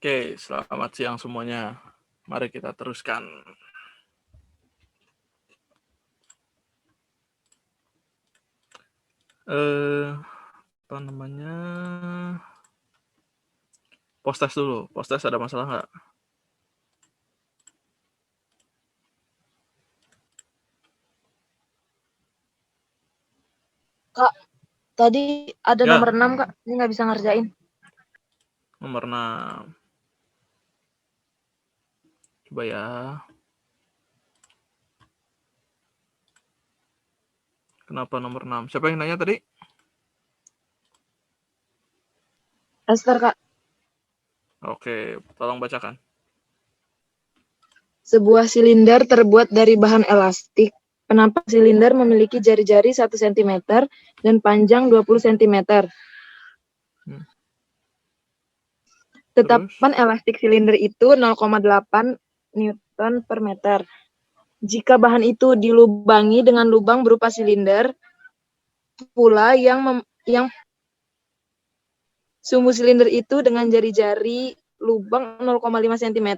Oke, selamat siang semuanya. Mari kita teruskan. Apa namanya? Post test dulu. Post test ada masalah nggak? Kak, tadi ada Ya. nomor 6, Kak. Ini nggak bisa ngerjain. Nomor 6. Coba ya. Kenapa nomor 6? Siapa yang nanya tadi? Esther, Kak. Oke, tolong bacakan. Sebuah silinder terbuat dari bahan elastik. Penampang silinder memiliki jari-jari 1 cm dan panjang 20 cm. Tetapan elastik silinder itu 0,8 Newton per meter. Jika bahan itu dilubangi dengan lubang berupa silinder pula yang sumbu silinder itu dengan jari-jari lubang 0,5 cm,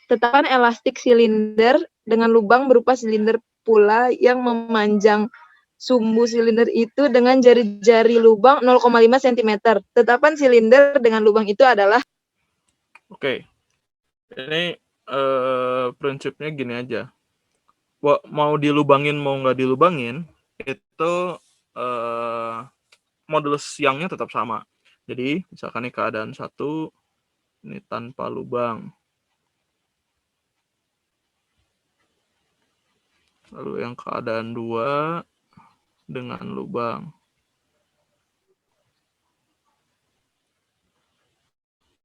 tetapan elastik silinder dengan lubang berupa silinder pula yang memanjang sumbu silinder itu dengan jari-jari lubang 0,5 cm. Tetapan silinder dengan lubang itu adalah... Oke. Ini prinsipnya gini aja. Mau dilubangin mau nggak dilubangin, itu modulus Young-nya tetap sama. Jadi, misalkan ini keadaan 1, ini tanpa lubang. Lalu yang keadaan 2 dengan lubang.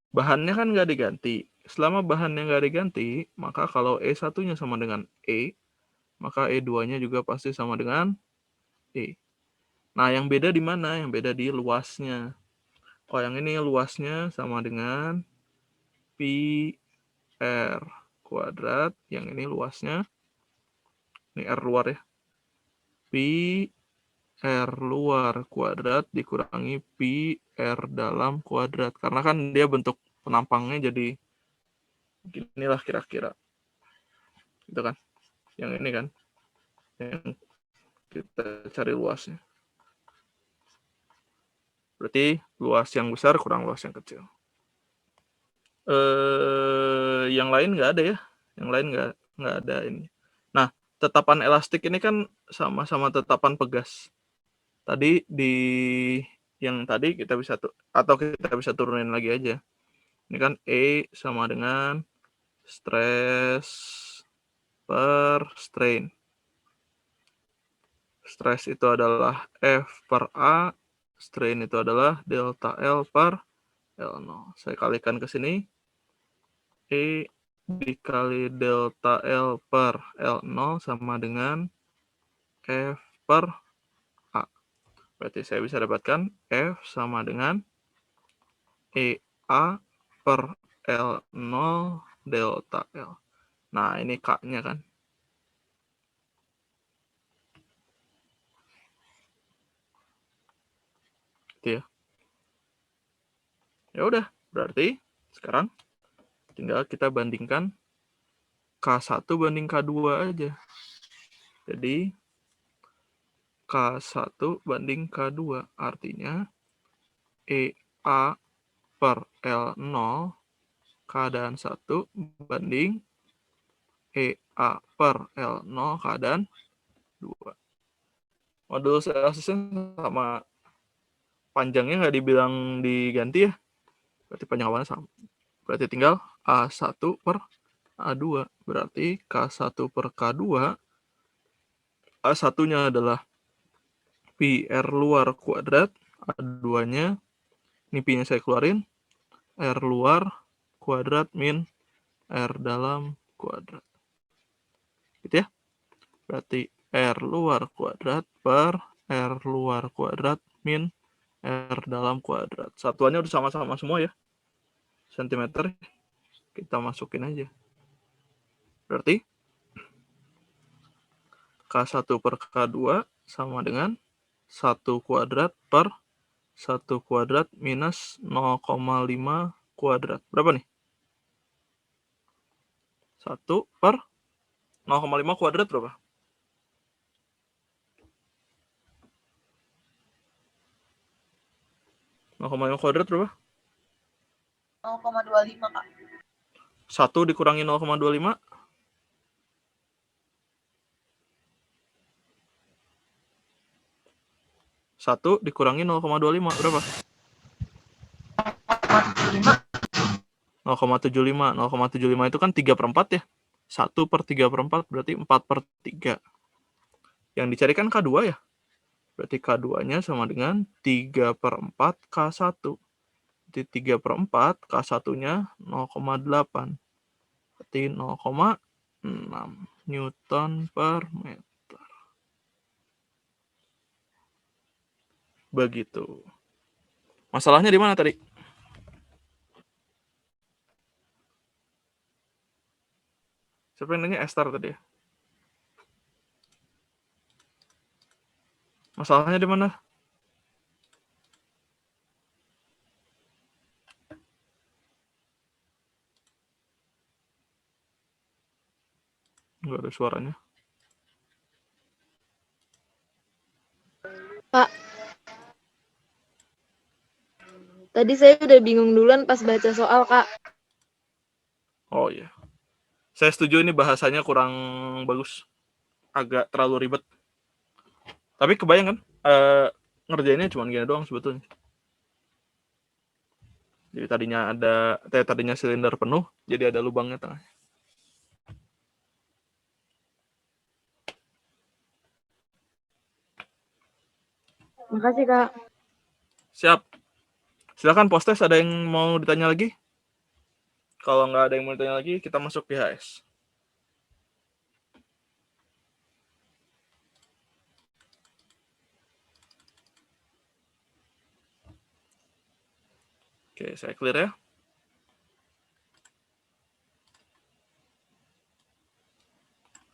Bahannya kan nggak diganti. Selama bahannya nggak diganti, maka kalau E1-nya sama dengan E, maka E2-nya juga pasti sama dengan E. Nah, yang beda di mana? Yang beda di luasnya. Kalau yang ini luasnya sama dengan Pi R kuadrat. Yang ini luasnya, ini R luar ya. Pi R luar kuadrat dikurangi Pi R dalam kuadrat. Karena kan dia bentuk penampangnya jadi inilah kira-kira. Gitu kan. Yang ini kan. Yang kita cari luasnya. Berarti luas yang besar kurang luas yang kecil. Yang lain nggak ada ya. Yang lain nggak ada ini. Nah, tetapan elastik ini kan sama-sama tetapan pegas. Tadi di yang tadi kita bisa atau kita bisa turunin lagi aja. Ini kan E sama dengan stress per strain. Stress itu adalah F per A, strain itu adalah delta L per L0. Saya kalikan ke sini. E dikali delta L per L0 sama dengan F per A. Berarti saya bisa dapatkan F sama dengan EA per L0 delta L. Nah, ini K-nya kan. Gitu ya. Ya udah, berarti sekarang tinggal kita bandingkan K1 banding K2 aja. Jadi K1 banding K2 artinya EA per L0 keadaan 1 banding EA per L0 keadaan 2. Modulus elastisnya sama, panjangnya nggak dibilang diganti ya. Berarti panjang awannya sama. Berarti tinggal A1 per A2. Berarti K1 per K2, A1-nya adalah Pi R luar kuadrat, A2-nya, ini Pi-nya saya keluarin, R luar kuadrat min R dalam kuadrat. Gitu ya. Berarti R luar kuadrat per R luar kuadrat min R dalam kuadrat. Satuannya udah sama-sama semua ya. Sentimeter kita masukin aja. Berarti K1 per K2 sama dengan 1 kuadrat per 1 kuadrat minus 0,5 kuadrat. Berapa nih? 1 per 0,5 kuadrat berapa? Kuadrat berapa? 0,25, Kak. 1 dikurangi 0,25. 1 dikurangi 0,25 berapa? 0,75. 0,75 itu kan 3/4 ya. 1 per 3/4 berarti 4/3. Yang dicari kan K2 ya. Berarti K2-nya sama dengan 3/4 K1. Jadi 3/4 K1-nya 0,8. Berarti 0,6 Newton per meter. Begitu. Masalahnya di mana tadi? Siapa yang nanya Esther tadi ya? Masalahnya di mana? Enggak ada suaranya. Pak, tadi saya udah bingung duluan pas baca soal, Kak. Oh iya. Saya setuju ini bahasanya kurang bagus. Agak terlalu ribet. Tapi kebayang kan? Ngerjainnya cuma gini doang sebetulnya. Jadi tadinya silinder penuh, jadi ada lubangnya tengah. Makasih, Kak. Siap. Silakan postes, ada yang mau ditanya lagi? Kalau nggak ada yang mau ditanya lagi, kita masuk PHS. Oke, saya clear ya.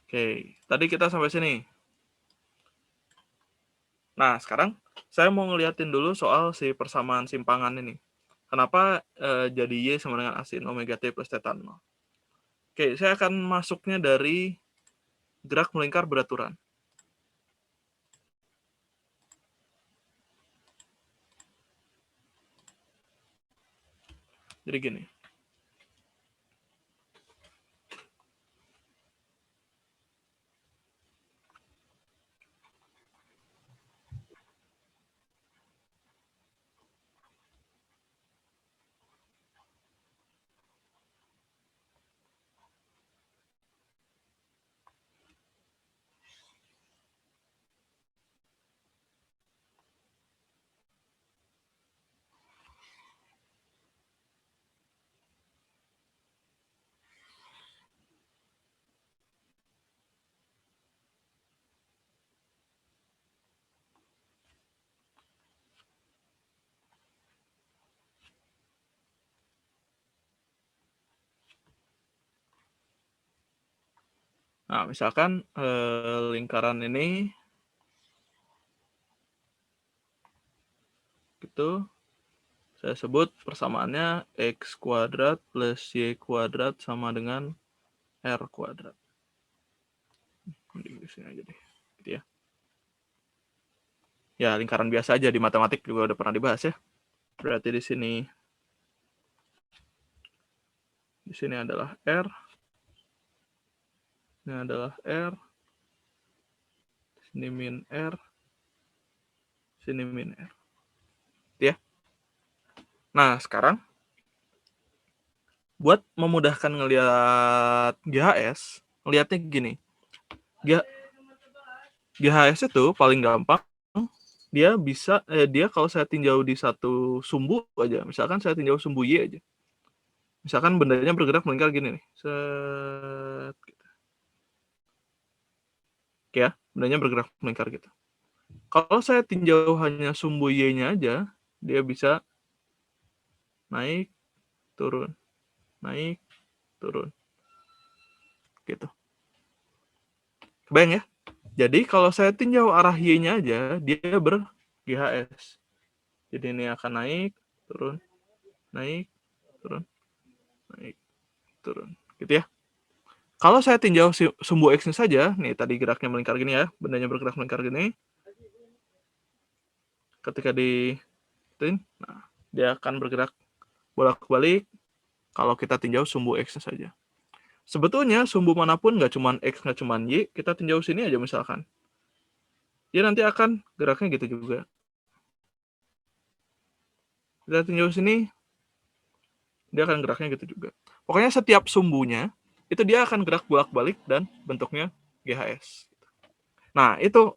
Oke, tadi kita sampai sini. Nah, sekarang saya mau ngeliatin dulu soal si persamaan simpangan ini. Kenapa jadi Y sama dengan asin omega T plus theta 0. Oke, saya akan masuknya dari gerak melingkar beraturan. Jadi gini. Nah, misalkan lingkaran ini gitu, saya sebut persamaannya x kuadrat plus y kuadrat sama dengan r kuadrat. Di sini aja deh, gitu ya. Ya, lingkaran biasa aja, di matematik juga udah pernah dibahas ya. Berarti di sini adalah r, ini adalah r, sini min r, sini min r. Ya. Nah, sekarang buat memudahkan ngelihat GHS, ngelihatnya gini. GHS itu paling gampang dia bisa dia kalau saya tinjau di satu sumbu aja, misalkan saya tinjau sumbu Y aja. Misalkan bendanya bergerak melingkar gini nih. Set gitu. Oke ya, bendanya bergerak melingkar gitu. Kalau saya tinjau hanya sumbu Y-nya aja, dia bisa naik, turun, naik, turun. Gitu. Kebayang ya? Jadi kalau saya tinjau arah Y-nya aja, dia ber-GHS. Jadi ini akan naik, turun, naik, turun, naik, turun. Gitu ya. Kalau saya tinjau sumbu X-nya saja, nih tadi geraknya melingkar gini ya, bendanya bergerak melingkar gini. Ketika nah, dia akan bergerak bolak-balik kalau kita tinjau sumbu X-nya saja. Sebetulnya sumbu manapun nggak cuma X, nggak cuma Y, kita tinjau sini aja misalkan. Dia nanti akan geraknya gitu juga. Kita tinjau sini, dia akan geraknya gitu juga. Pokoknya setiap sumbunya, itu dia akan gerak bolak-balik dan bentuknya GHS. Nah, itu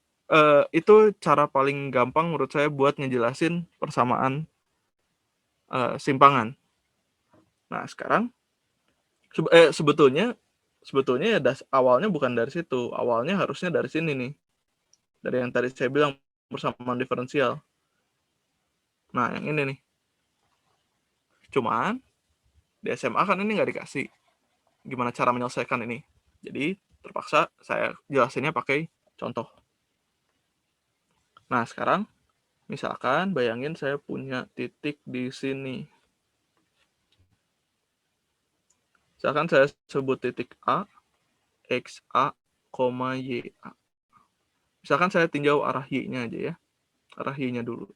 cara paling gampang menurut saya buat ngejelasin persamaan simpangan. Nah, sekarang sebetulnya ya awalnya bukan dari situ. Awalnya harusnya dari sini nih. Dari yang tadi saya bilang persamaan diferensial. Nah, yang ini nih. Cuman di SMA kan ini nggak dikasih gimana cara menyelesaikan ini. Jadi terpaksa saya jelasinnya pakai contoh. Nah, sekarang misalkan bayangin saya punya titik di sini. Misalkan saya sebut titik A, X A, Y A. Misalkan saya tinjau arah Y-nya aja ya. Arah Y-nya dulu.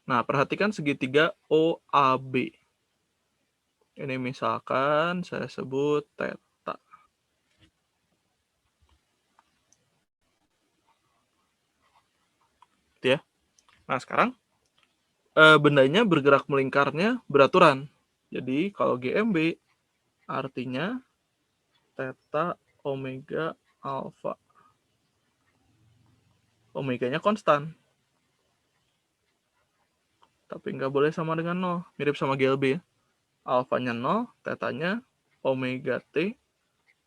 Nah, perhatikan segitiga OAB. Ini misalkan saya sebut theta. Gitu ya. Nah, sekarang bendanya bergerak melingkarnya beraturan. Jadi, kalau GMB artinya theta omega alpha. Omeganya konstan. Tapi nggak boleh sama dengan 0. Mirip sama GLB ya. Alfanya 0, tetanya omega T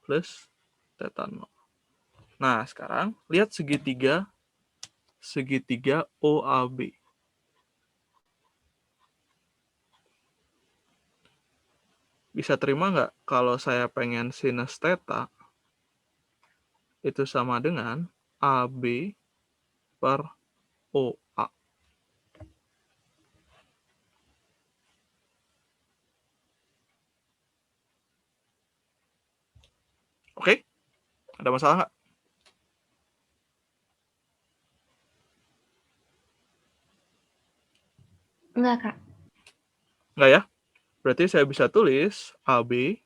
plus theta 0. Nah, sekarang lihat segitiga OAB. Bisa terima nggak kalau saya pengen sinus theta itu sama dengan AB per OA. Oke? Ada masalah nggak? Enggak, Kak. Nggak ya? Berarti saya bisa tulis AB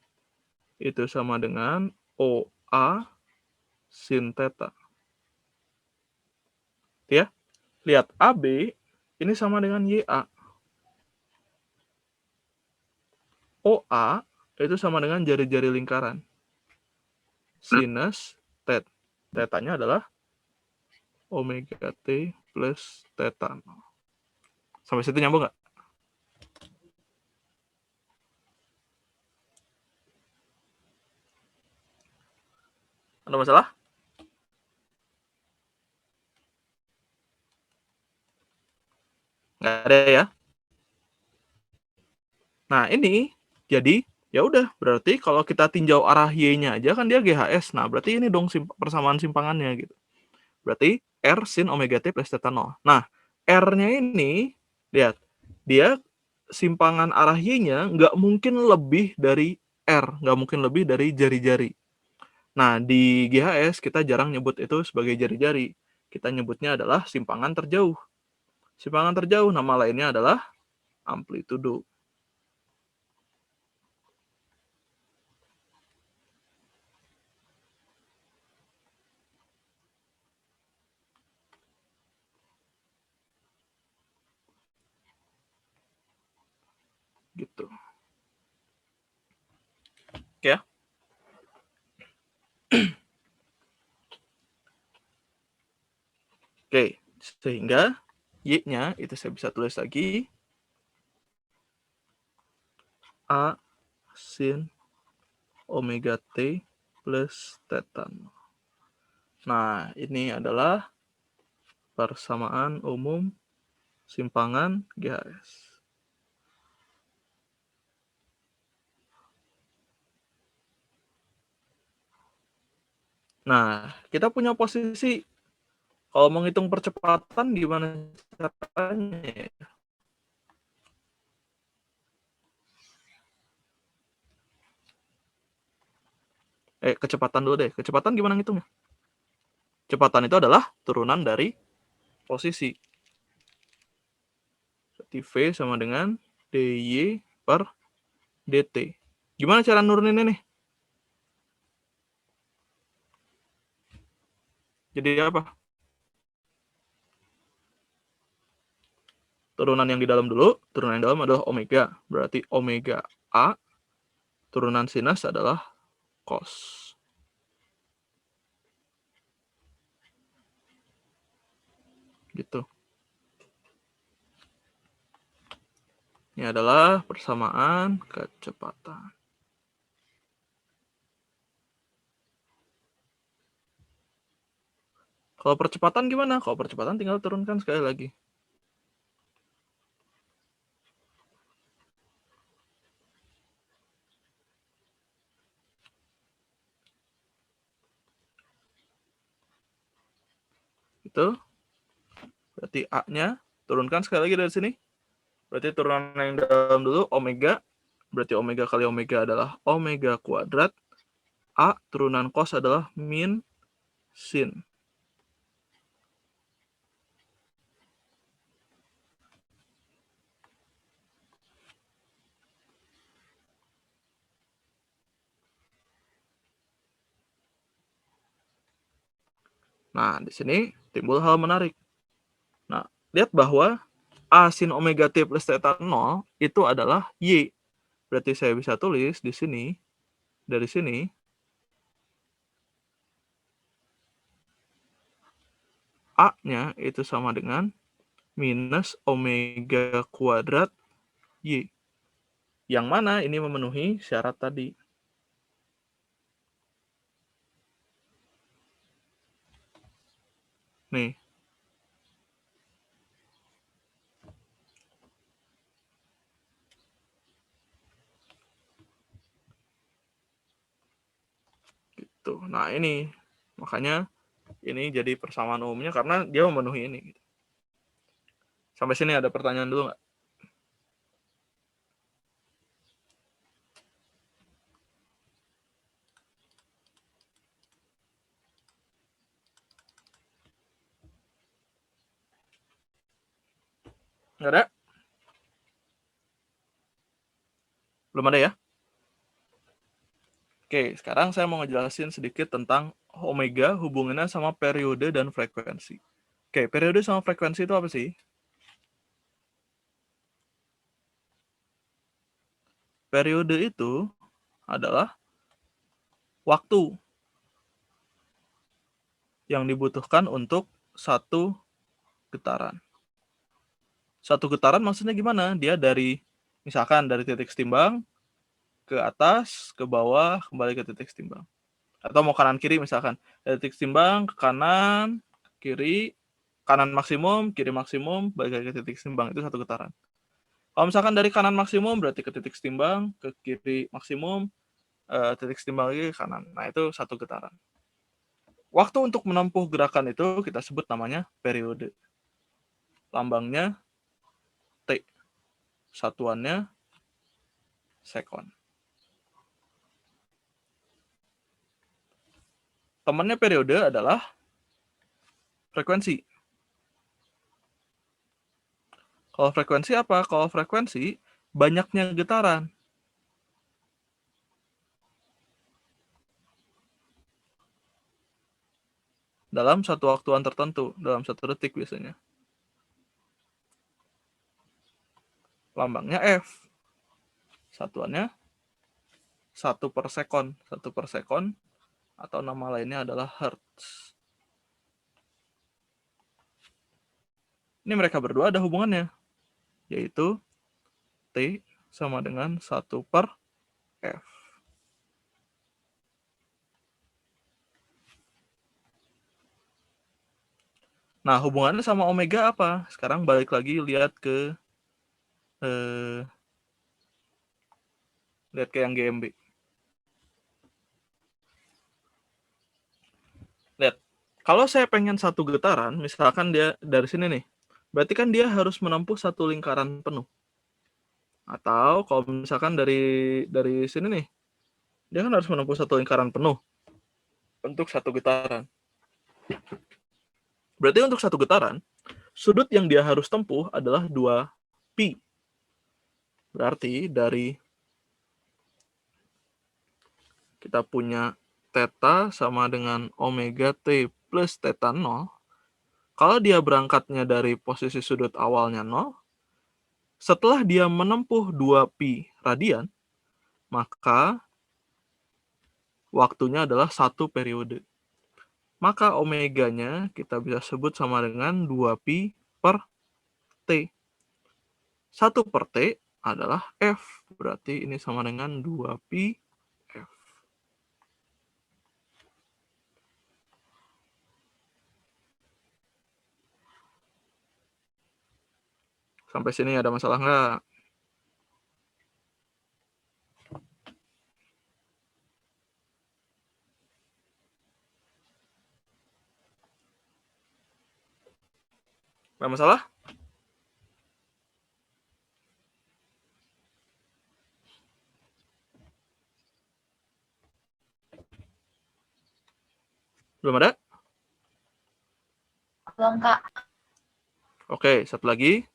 itu sama dengan OA sin theta. Ya? Lihat AB ini sama dengan YA. OA itu sama dengan jari-jari lingkaran. Sinus θ. Θ-nya adalah omega T plus theta. Sampai situ nyambung nggak? Ada masalah? Nggak ada ya? Nah, ini jadi ya udah berarti kalau kita tinjau arah Y-nya aja kan dia GHS. Nah, berarti ini dong persamaan simpangannya gitu. Berarti R sin omega T plus theta 0. Nah, R-nya ini lihat, dia simpangan arah Y-nya nggak mungkin lebih dari R, nggak mungkin lebih dari jari-jari. Nah, di GHS kita jarang nyebut itu sebagai jari-jari. Kita nyebutnya adalah simpangan terjauh. Simpangan terjauh nama lainnya adalah amplitudo. Gitu. Oke ya. Oke, sehingga Y-nya itu saya bisa tulis lagi A sin omega T plus theta. Nah, ini adalah persamaan umum simpangan GHS. Nah, kita punya posisi, kalau menghitung percepatan gimana caranya? Kecepatan dulu deh. Kecepatan gimana ngitungnya? Kecepatan itu adalah turunan dari posisi. Berarti V sama dengan dy per dt. Gimana cara nuruninnya nih? Jadi apa? Turunan yang di dalam dulu, turunan yang di dalam adalah omega. Berarti omega A, turunan sinus adalah cos. Gitu. Ini adalah persamaan kecepatan. Kalau percepatan gimana? Kalau percepatan tinggal turunkan sekali lagi. Itu. Berarti A-nya turunkan sekali lagi dari sini. Berarti turunan yang dalam dulu omega. Berarti omega kali omega adalah omega kuadrat. A turunan cos adalah min sin. Nah, di sini timbul hal menarik. Nah, lihat bahwa A sin omega t plus theta 0 itu adalah Y. Berarti saya bisa tulis di sini, dari sini, A-nya itu sama dengan minus omega kuadrat Y. Yang mana ini memenuhi syarat tadi. Nih. Gitu. Nah, ini. Makanya ini jadi persamaan umumnya karena dia memenuhi ini. Sampai sini ada pertanyaan dulu nggak? Nggak ada? Belum ada ya? Oke, sekarang saya mau ngejelasin sedikit tentang omega hubungannya sama periode dan frekuensi. Oke, periode sama frekuensi itu apa sih? Periode itu adalah waktu yang dibutuhkan untuk satu getaran. Satu getaran maksudnya gimana? Dia dari, misalkan dari titik setimbang ke atas, ke bawah, kembali ke titik setimbang. Atau mau kanan kiri misalkan. Dari titik setimbang ke kanan, ke kiri, kanan maksimum, kiri maksimum, balik lagi ke titik setimbang. Itu satu getaran. Kalau misalkan dari kanan maksimum berarti ke titik setimbang, ke kiri maksimum, titik setimbang lagi ke kanan. Nah, itu satu getaran. Waktu untuk menempuh gerakan itu kita sebut namanya periode. Lambangnya T. Satuannya sekon. Temannya periode adalah frekuensi. Kalau frekuensi apa? Kalau frekuensi banyaknya getaran. Dalam satu waktuan tertentu, dalam 1 detik biasanya. Lambangnya F. Satuannya 1 per sekon. 1 per sekon atau nama lainnya adalah hertz. Ini mereka berdua ada hubungannya, yaitu T sama dengan 1 per F. Nah, hubungannya sama omega apa? Sekarang balik lagi lihat ke yang GMB. Kalau saya pengen satu getaran, misalkan dia dari sini nih, berarti kan dia harus menempuh satu lingkaran penuh. Atau kalau misalkan dari sini nih, dia kan harus menempuh satu lingkaran penuh untuk satu getaran. Berarti untuk satu getaran, sudut yang dia harus tempuh adalah 2pi. Berarti dari kita punya theta sama dengan omega t plus theta 0. Kalau dia berangkatnya dari posisi sudut awalnya 0, setelah dia menempuh 2pi radian, maka waktunya adalah 1 periode. Maka omeganya kita bisa sebut sama dengan 2pi per T. 1 per T adalah F. Berarti ini sama dengan 2pi F. Sampai sini ada masalah nggak? Nggak masalah? Belum ada? Belum, Kak. Oke, satu lagi.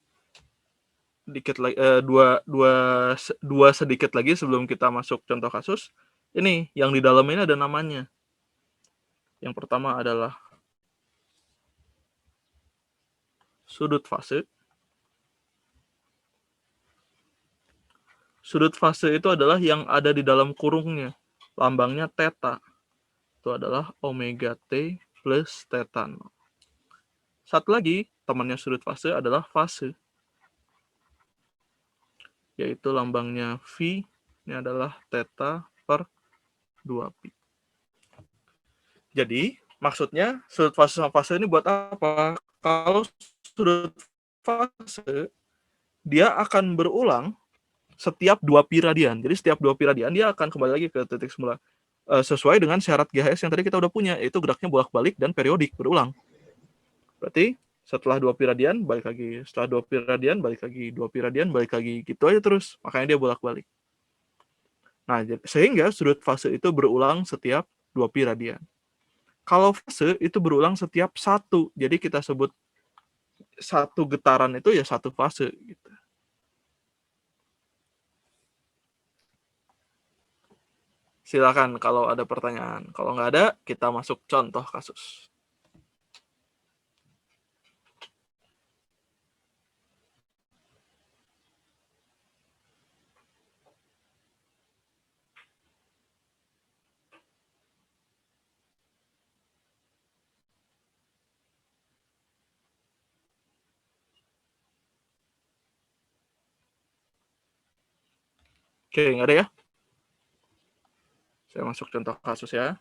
Dikit lagi, dua sedikit lagi sebelum kita masuk contoh kasus. Ini yang di dalam ini ada namanya. Yang pertama adalah sudut fase. Sudut fase itu adalah yang ada di dalam kurungnya. Lambangnya theta. Itu adalah omega t plus theta 0. Satu lagi, temannya sudut fase adalah fase. Yaitu lambangnya V. Ini adalah theta per 2pi. Jadi, maksudnya sudut fase sama fase ini buat apa? Kalau sudut fase, dia akan berulang setiap 2pi radian. Jadi setiap 2pi radian dia akan kembali lagi ke titik semula. Sesuai dengan syarat GHS yang tadi kita udah punya, yaitu geraknya bolak-balik dan periodik, berulang. Berarti setelah 2pi radian, balik lagi. Setelah 2pi radian, balik lagi. 2pi radian, balik lagi. Gitu aja terus. Makanya dia bolak-balik. Nah, sehingga sudut fase itu berulang setiap 2pi radian. Kalau fase itu berulang setiap 1. Jadi kita sebut satu getaran itu ya satu fase gitu. Silakan kalau ada pertanyaan. Kalau nggak ada, kita masuk contoh kasus. Oke, nggak ada ya? Saya masuk contoh kasus ya.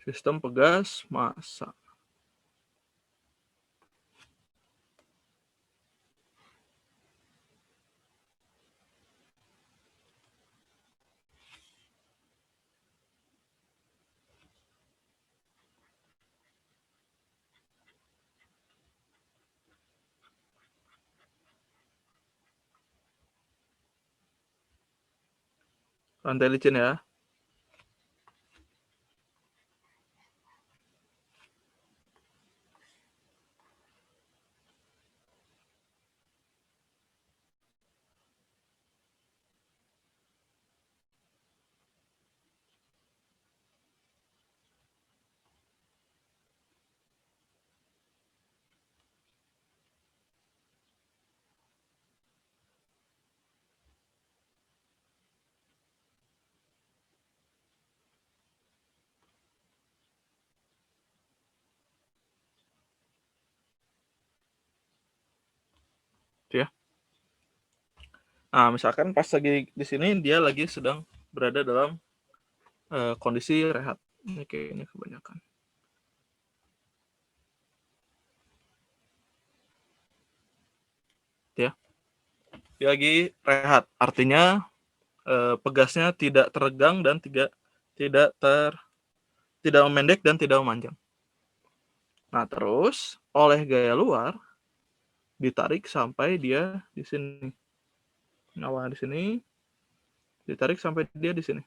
Sistem pegas massa. Rantai licin ya. Ya. Nah, misalkan pas lagi di sini dia lagi sedang berada dalam kondisi rehat. Ini kayaknya kebanyakan. Ya, dia lagi rehat. Artinya pegasnya tidak teregang dan tidak memendek dan tidak memanjang. Nah, terus oleh gaya luar ditarik sampai dia di sini. Awalnya di sini, ditarik sampai dia di sini.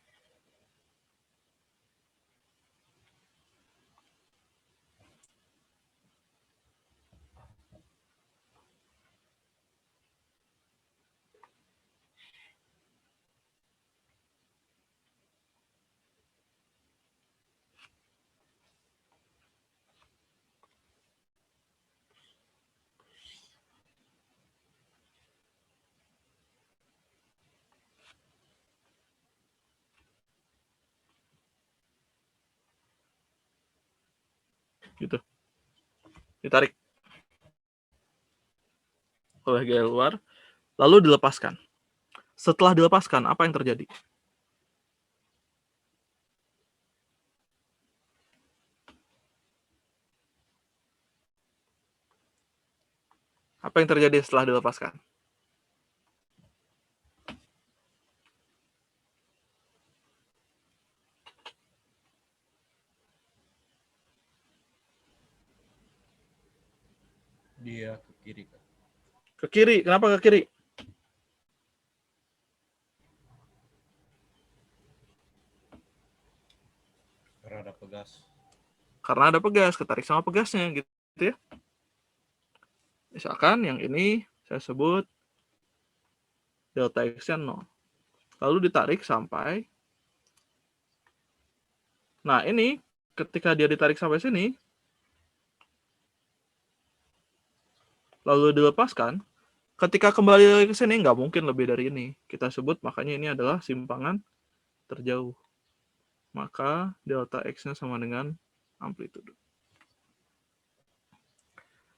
Gitu. Ditarik oleh gaya luar, lalu dilepaskan. Setelah dilepaskan, apa yang terjadi? Apa yang terjadi setelah dilepaskan? Dia ke kiri, Kak. Ke kiri. Kenapa ke kiri? Karena ada pegas. Karena ada pegas, ketarik sama pegasnya gitu ya. Misalkan yang ini saya sebut delta X-nya 0. Lalu ditarik sampai, nah ini ketika dia ditarik sampai sini, lalu dilepaskan, ketika kembali lagi ke sini nggak mungkin lebih dari ini. Kita sebut makanya ini adalah simpangan terjauh. Maka delta X-nya sama dengan amplitudo.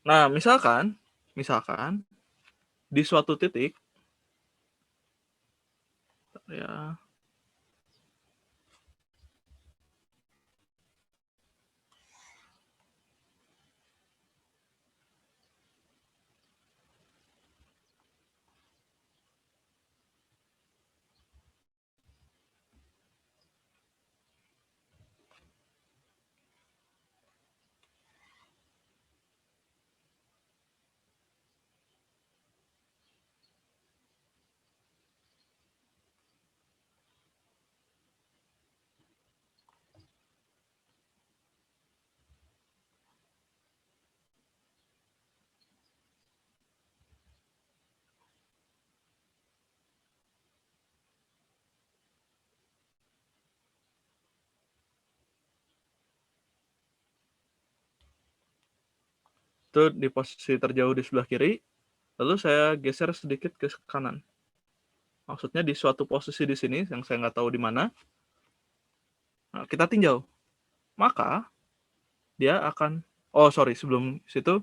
Nah, misalkan di suatu titik ya, itu di posisi terjauh di sebelah kiri, lalu saya geser sedikit ke kanan. Maksudnya di suatu posisi di sini yang saya nggak tahu di mana. Nah, kita tinjau. Maka dia akan, sebelum situ,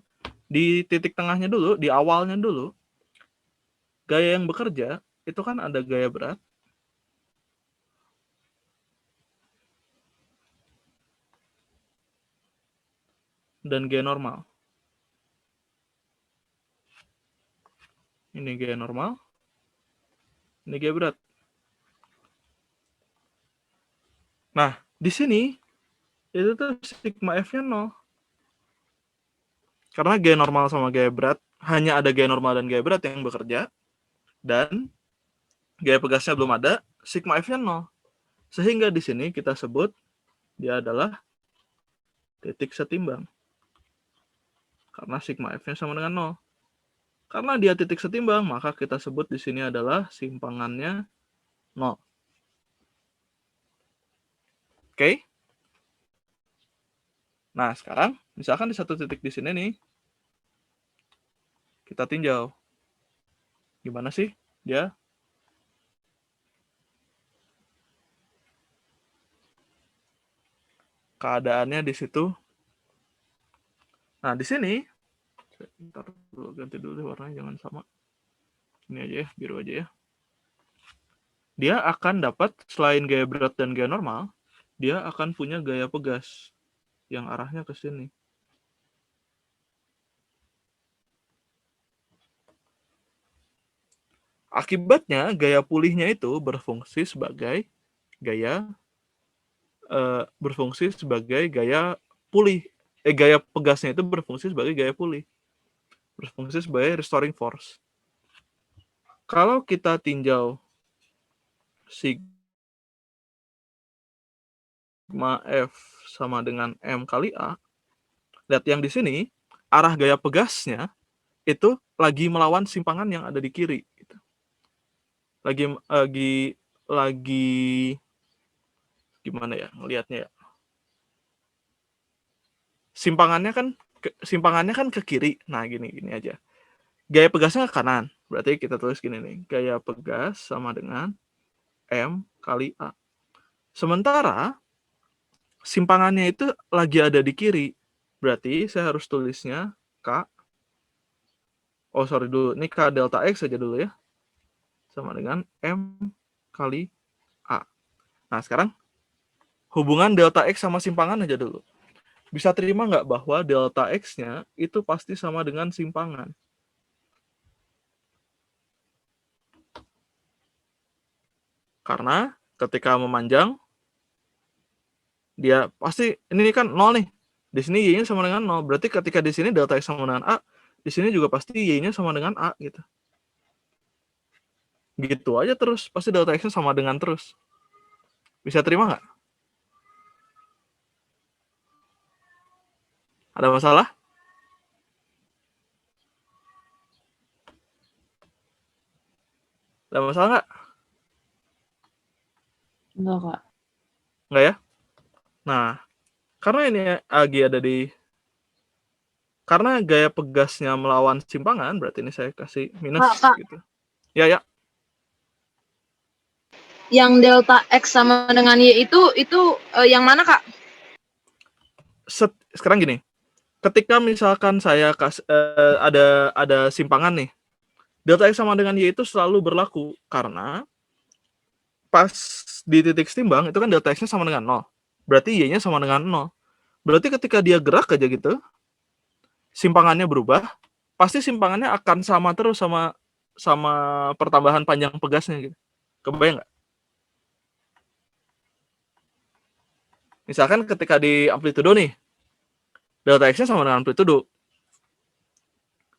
di titik tengahnya dulu, di awalnya dulu, gaya yang bekerja itu kan ada gaya berat dan gaya normal. Ini gaya normal, ini gaya berat. Nah, di sini itu tuh sigma F-nya 0. Karena gaya normal sama gaya berat, hanya ada gaya normal dan gaya berat yang bekerja, dan gaya pegasnya belum ada, sigma F-nya 0. Sehingga di sini kita sebut dia adalah titik setimbang. Karena sigma F-nya sama dengan 0. Karena dia titik setimbang, maka kita sebut di sini adalah simpangannya 0. Oke? Nah, sekarang misalkan di satu titik di sini nih, kita tinjau. Gimana sih dia? Keadaannya di situ. Nah, di sini, ntar dulu ganti dulu warnanya, jangan sama. Ini aja ya, biru aja ya. dia akan dapat selain gaya berat dan gaya normal, dia akan punya gaya pegas yang arahnya ke sini. Akibatnya gaya pulihnya itu berfungsi sebagai gaya pulih. Gaya pegasnya itu berfungsi sebagai gaya pulih. Berfungsi sebagai restoring force. Kalau kita tinjau sigma F sama dengan M kali A, lihat yang di sini, arah gaya pegasnya itu lagi melawan simpangan yang ada di kiri. Gitu. Lagi gimana ya ngelihatnya ya? Simpangannya kan ke kiri. Nah, gini aja. Gaya pegasnya ke kanan. Berarti kita tulis gini nih. Gaya pegas sama dengan M kali A. Sementara simpangannya itu lagi ada di kiri. Berarti saya harus tulisnya K. Oh, sorry dulu. Ini K delta X saja dulu ya. Sama dengan M kali A. Nah, sekarang hubungan delta X sama simpangan aja dulu. Bisa terima nggak bahwa delta X-nya itu pasti sama dengan simpangan? Karena ketika memanjang, dia pasti, ini kan 0 nih. Di sini Y-nya sama dengan 0. Berarti ketika di sini delta X sama dengan A, di sini juga pasti Y-nya sama dengan A gitu. Gitu aja terus, pasti delta X-nya sama dengan terus. Bisa terima nggak? Ada masalah? Ada masalah nggak? Enggak, Kak. Nggak ya? Nah, karena ini lagi ada karena gaya pegasnya melawan simpangan, berarti ini saya kasih minus Kak. gitu. Ya. Yang delta X sama dengan Y itu yang mana, Kak? Sekarang gini, ketika misalkan saya ada simpangan nih, delta X sama dengan Y itu selalu berlaku karena pas di titik setimbang itu kan delta X-nya sama dengan 0. Berarti Y-nya sama dengan 0. Berarti ketika dia gerak aja gitu, simpangannya berubah, pasti simpangannya akan sama terus sama pertambahan panjang pegasnya gitu. Kebayang nggak? Misalkan ketika di amplitudo nih, delta X-nya sama dengan amplitudo.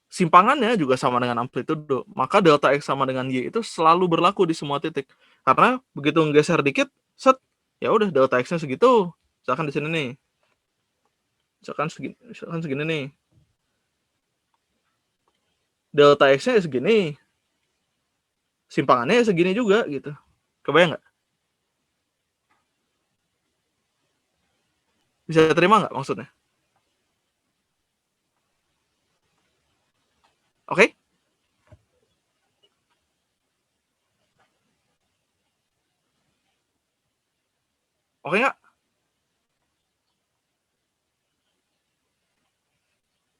Simpangannya juga sama dengan amplitudo. Maka delta X sama dengan Y itu selalu berlaku di semua titik. Karena begitu nggeser dikit, set, ya udah delta X-nya segitu. Misalkan di sini nih. Misalkan segini nih. Delta X-nya segini. Simpangannya segini juga gitu. Kebayang nggak? Bisa terima nggak maksudnya? Oke? Oke nggak?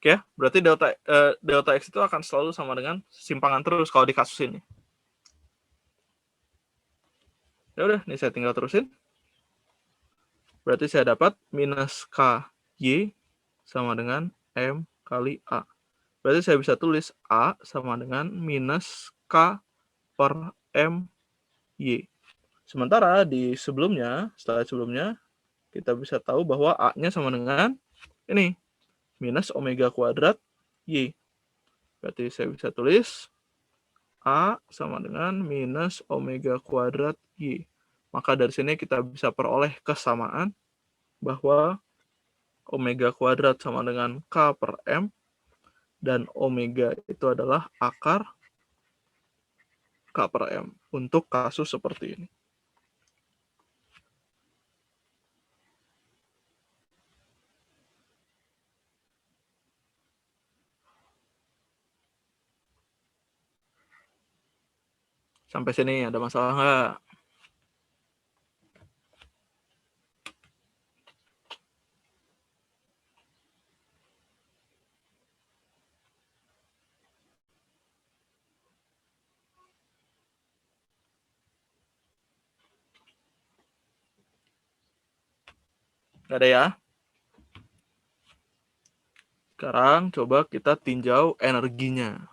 Oke ya, berarti delta X itu akan selalu sama dengan simpangan terus kalau di kasus ini. Ya udah, ini saya tinggal terusin. Berarti saya dapat minus KY sama dengan M kali A. Berarti saya bisa tulis A sama dengan minus K per M Y. Sementara di slide sebelumnya, kita bisa tahu bahwa A-nya sama dengan ini, minus omega kuadrat Y. Berarti saya bisa tulis A sama dengan minus omega kuadrat Y. Maka dari sini kita bisa peroleh kesamaan bahwa omega kuadrat sama dengan K per M, dan omega itu adalah akar K per M untuk kasus seperti ini. Sampai sini ada masalah nggak? Nggak ada ya? Sekarang coba kita tinjau energinya.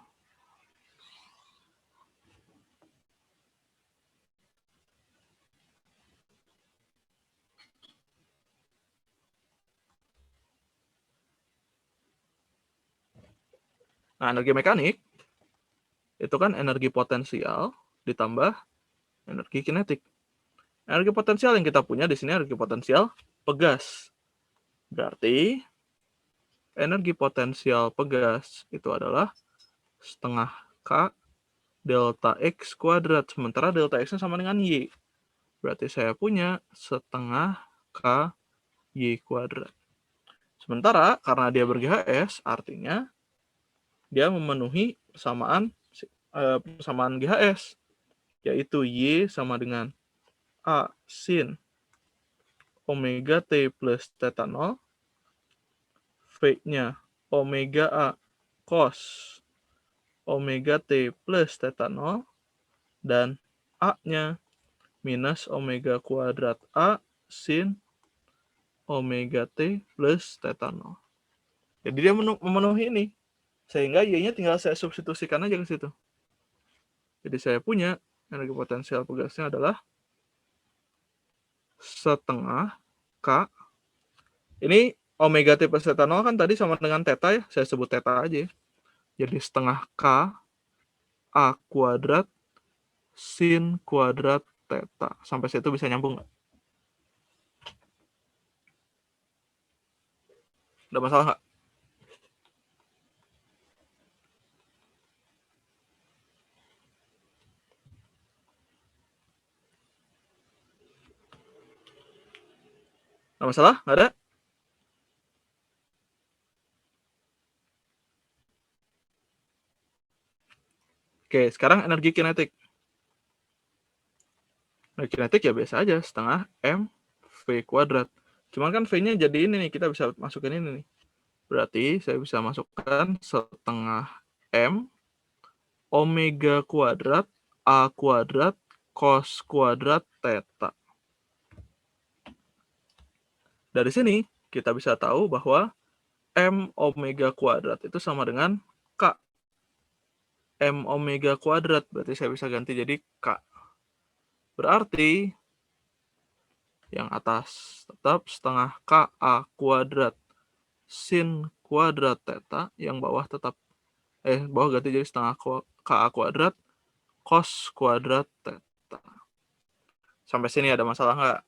Nah, energi mekanik itu kan energi potensial ditambah energi kinetik. Energi potensial yang kita punya di sini energi potensial pegas. Berarti energi potensial pegas itu adalah setengah K delta X kuadrat. Sementara delta X-nya sama dengan Y. Berarti saya punya setengah K Y kuadrat. Sementara karena dia ber-GHS, artinya dia memenuhi persamaan GHS, yaitu Y sama dengan A sin omega T plus theta 0, V-nya omega A cos omega T plus theta 0, dan A-nya minus omega kuadrat A sin omega T plus theta 0. Jadi dia memenuhi ini. Sehingga Y-nya tinggal saya substitusikan aja ke situ. Jadi saya punya energi potensial pegasnya adalah setengah K. Ini omega T plus theta 0 kan tadi sama dengan theta ya. Saya sebut theta aja. Jadi setengah K A kuadrat sin kuadrat theta. Sampai situ bisa nyambung nggak? Ada masalah nggak? Ada masalah? Nggak ada? Oke, sekarang energi kinetik. Energi kinetik ya biasa aja, setengah M V kuadrat. Cuman kan V-nya jadi ini nih, kita bisa masukin ini nih. Berarti saya bisa masukkan setengah M omega kuadrat A kuadrat cos kuadrat theta. Dari sini kita bisa tahu bahwa M omega kuadrat itu sama dengan K. M omega kuadrat, berarti saya bisa ganti jadi K. Berarti yang atas tetap setengah KA kuadrat sin kuadrat theta, yang bawah tetap bawah ganti jadi setengah KA kuadrat cos kuadrat theta. Sampai sini ada masalah nggak?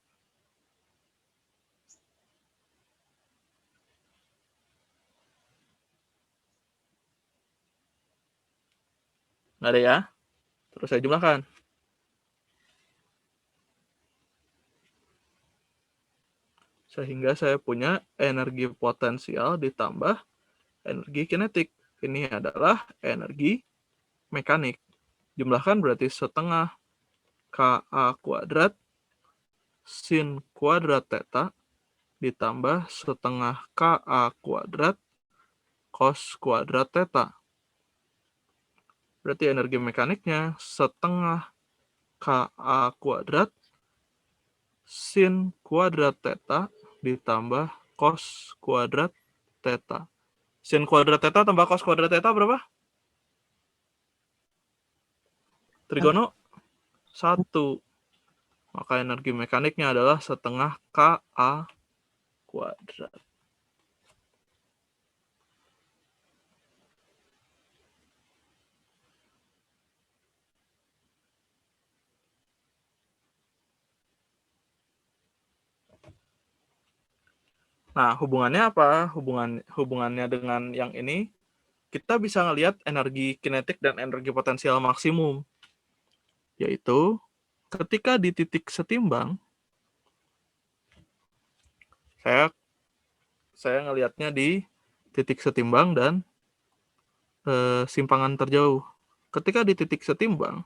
Nggak ada ya? Terus saya jumlahkan. Sehingga saya punya energi potensial ditambah energi kinetik. Ini adalah energi mekanik. Jumlahkan berarti setengah KA kuadrat sin kuadrat theta ditambah setengah KA kuadrat cos kuadrat theta. Berarti energi mekaniknya setengah KA kuadrat sin kuadrat theta ditambah cos kuadrat theta. Sin kuadrat theta tambah cos kuadrat theta berapa? Trigono 1. Maka energi mekaniknya adalah setengah KA kuadrat. Nah, hubungannya apa? Hubungannya dengan yang ini, kita bisa ngelihat energi kinetik dan energi potensial maksimum. Yaitu, ketika di titik setimbang, saya ngelihatnya di titik setimbang dan simpangan terjauh. Ketika di titik setimbang,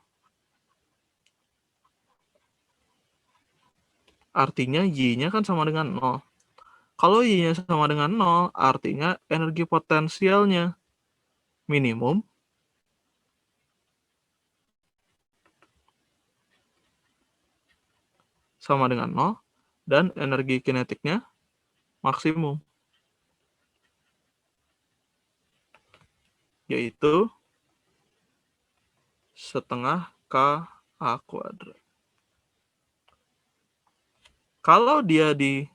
artinya Y-nya kan sama dengan 0. Kalau Y-nya sama dengan 0, artinya energi potensialnya minimum sama dengan 0, dan energi kinetiknya maksimum, yaitu setengah KA kuadrat. Kalau dia di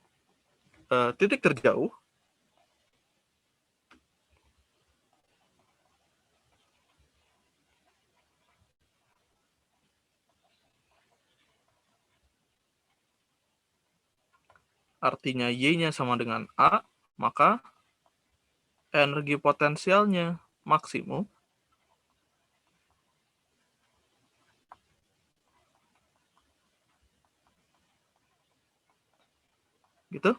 titik terjauh, artinya Y-nya sama dengan A, maka energi potensialnya maksimum gitu,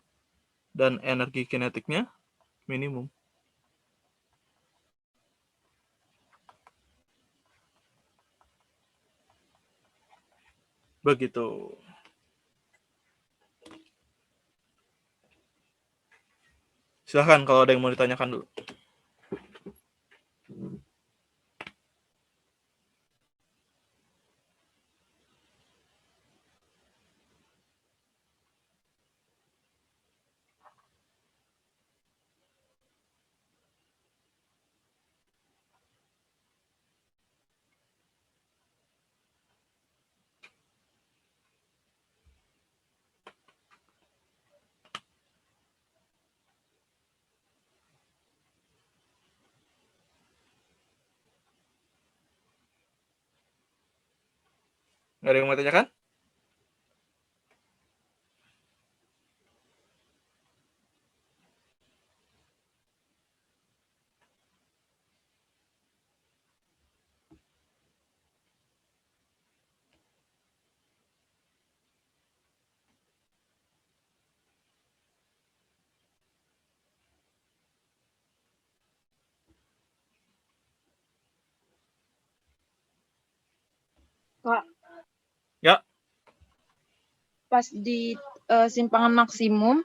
dan energi kinetiknya minimum. Begitu. Silahkan kalau ada yang mau ditanyakan dulu. Nggak ada yang mau tanyakan? Kak, Ya, pas di simpangan maksimum,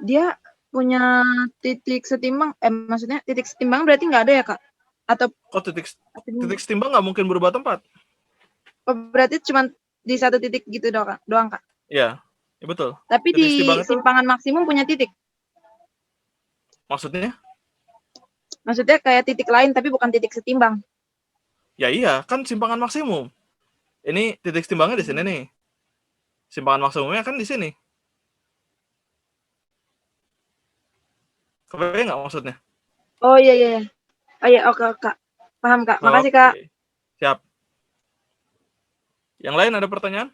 dia punya titik setimbang, maksudnya titik setimbang berarti nggak ada ya, Kak? Atau kok titik setimbang nggak mungkin berubah tempat? berarti cuma di satu titik gitu doang, Kak? Ya, ya betul. Tapi Titik di setimbang itu simpangan maksimum punya titik? maksudnya? Maksudnya kayak titik lain tapi bukan titik setimbang? Ya iya, kan simpangan maksimum. Ini titik setimbangnya di sini nih. Simpangan maksimumnya kan di sini. Kebayang nggak maksudnya? Oh iya, iya. Oh iya, oke, Kak. Paham, Kak. Makasih, Kak. Oke, siap. Yang lain ada pertanyaan?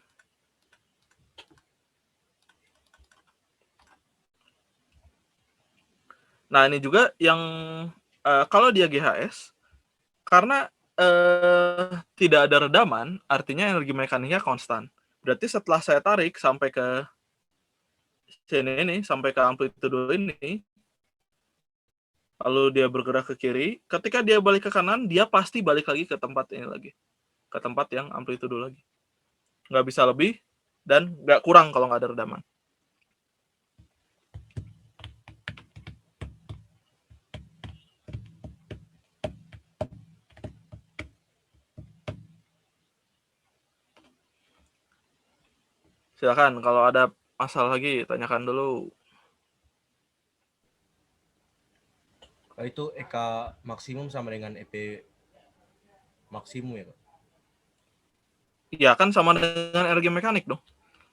Nah, ini juga yang kalau dia GHS, karena tidak ada redaman, artinya energi mekaniknya konstan. Berarti setelah saya tarik sampai ke sini ini, sampai ke amplitudo ini, lalu dia bergerak ke kiri, ketika dia balik ke kanan, dia pasti balik lagi ke tempat ini lagi. Ke tempat yang amplitudo lagi. Nggak bisa lebih, dan nggak kurang kalau nggak ada redaman. Silakan kalau ada masalah lagi tanyakan dulu. Itu EK maksimum sama dengan EP maksimum ya, Kak? Iya kan sama dengan energi mekanik dong.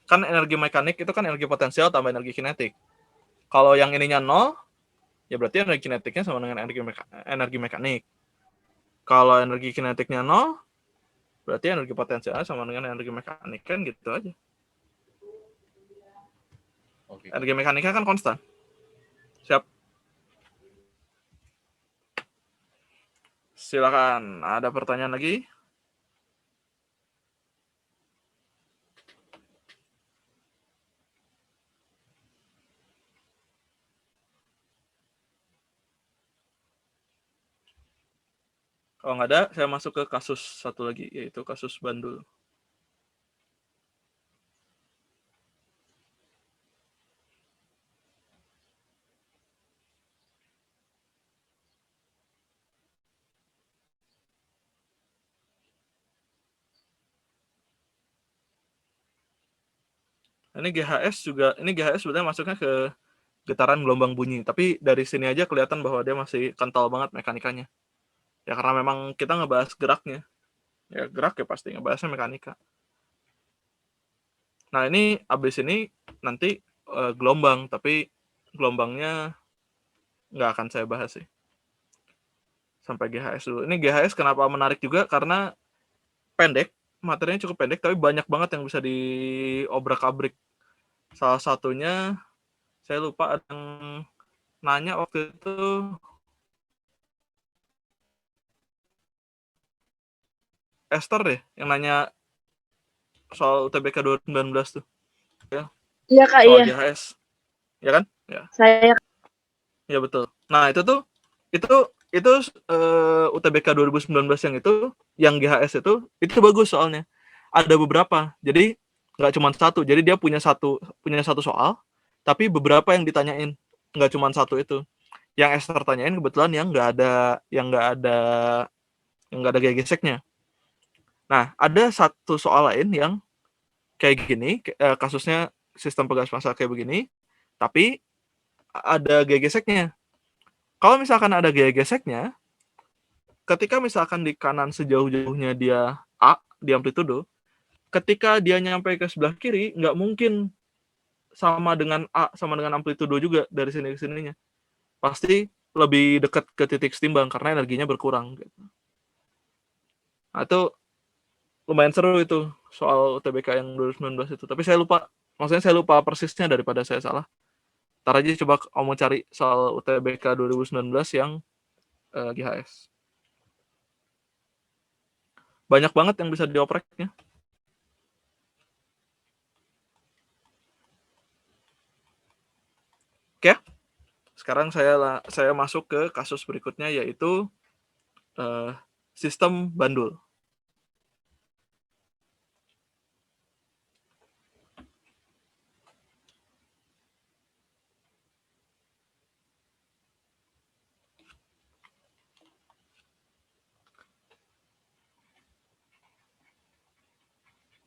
Kan energi mekanik itu kan energi potensial tambah energi kinetik. Kalau yang ininya 0, ya berarti energi kinetiknya sama dengan energi mekanik. Kalau energi kinetiknya 0, berarti energi potensialnya sama dengan energi mekanik. Kan gitu aja. Oke. Energi mekaniknya kan konstan. Siap. Silakan. Ada pertanyaan lagi? Kalau nggak ada, saya masuk ke kasus satu lagi, yaitu kasus Bandul. Ini GHS juga, ini GHS sebenarnya masuknya ke getaran gelombang bunyi. Tapi dari sini aja kelihatan bahwa dia masih kental banget mekanikanya. Ya karena memang kita ngebahas geraknya. Ya gerak ya pasti ngebahasnya mekanika. Nah ini abis ini nanti gelombang, tapi gelombangnya nggak akan saya bahas sih. Sampai GHS dulu. Ini GHS kenapa menarik juga karena pendek, materinya cukup pendek, tapi banyak banget yang bisa diobrak-abrik. Salah satunya saya lupa ada yang nanya waktu itu Esther deh yang nanya soal UTBK 2019 tuh ya, Iya Kak, soal iya. GHS ya kan ya. Saya Ya betul. Nah itu UTBK 2019 yang GHS itu bagus soalnya ada beberapa, jadi nggak cuma satu, jadi dia punya satu soal tapi beberapa yang ditanyain, nggak cuma satu itu. Yang Esther tanyain kebetulan yang nggak ada gegeseknya. Nah ada satu soal lain yang kayak gini, kasusnya sistem pegas massa kayak begini tapi ada gegeseknya. Kalau misalkan ada gegeseknya, ketika misalkan di kanan sejauh-jauhnya dia A di amplitudo, ketika dia nyampe ke sebelah kiri nggak mungkin sama dengan A sama dengan amplitudo juga dari sini ke sininya. Pasti lebih dekat ke titik setimbang karena energinya berkurang gitu. Nah, itu lumayan seru itu soal UTBK yang 2019 itu. Tapi maksudnya saya lupa persisnya daripada saya salah. Ntar aja coba kamu cari soal UTBK 2019 yang GHS. Banyak banget yang bisa diopreknya. Oke, sekarang saya masuk ke kasus berikutnya yaitu sistem bandul.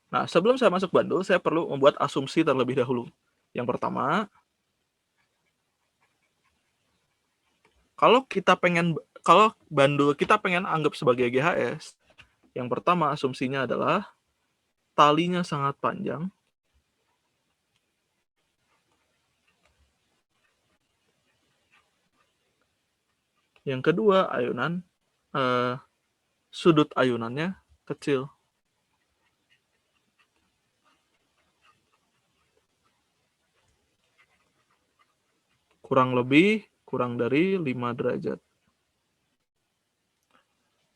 Nah, sebelum saya masuk bandul, saya perlu membuat asumsi terlebih dahulu. Yang pertama, kalau bandul kita pengen anggap sebagai GHS, yang pertama asumsinya adalah talinya sangat panjang. Yang kedua, sudut ayunannya kecil. Kurang dari 5 derajat.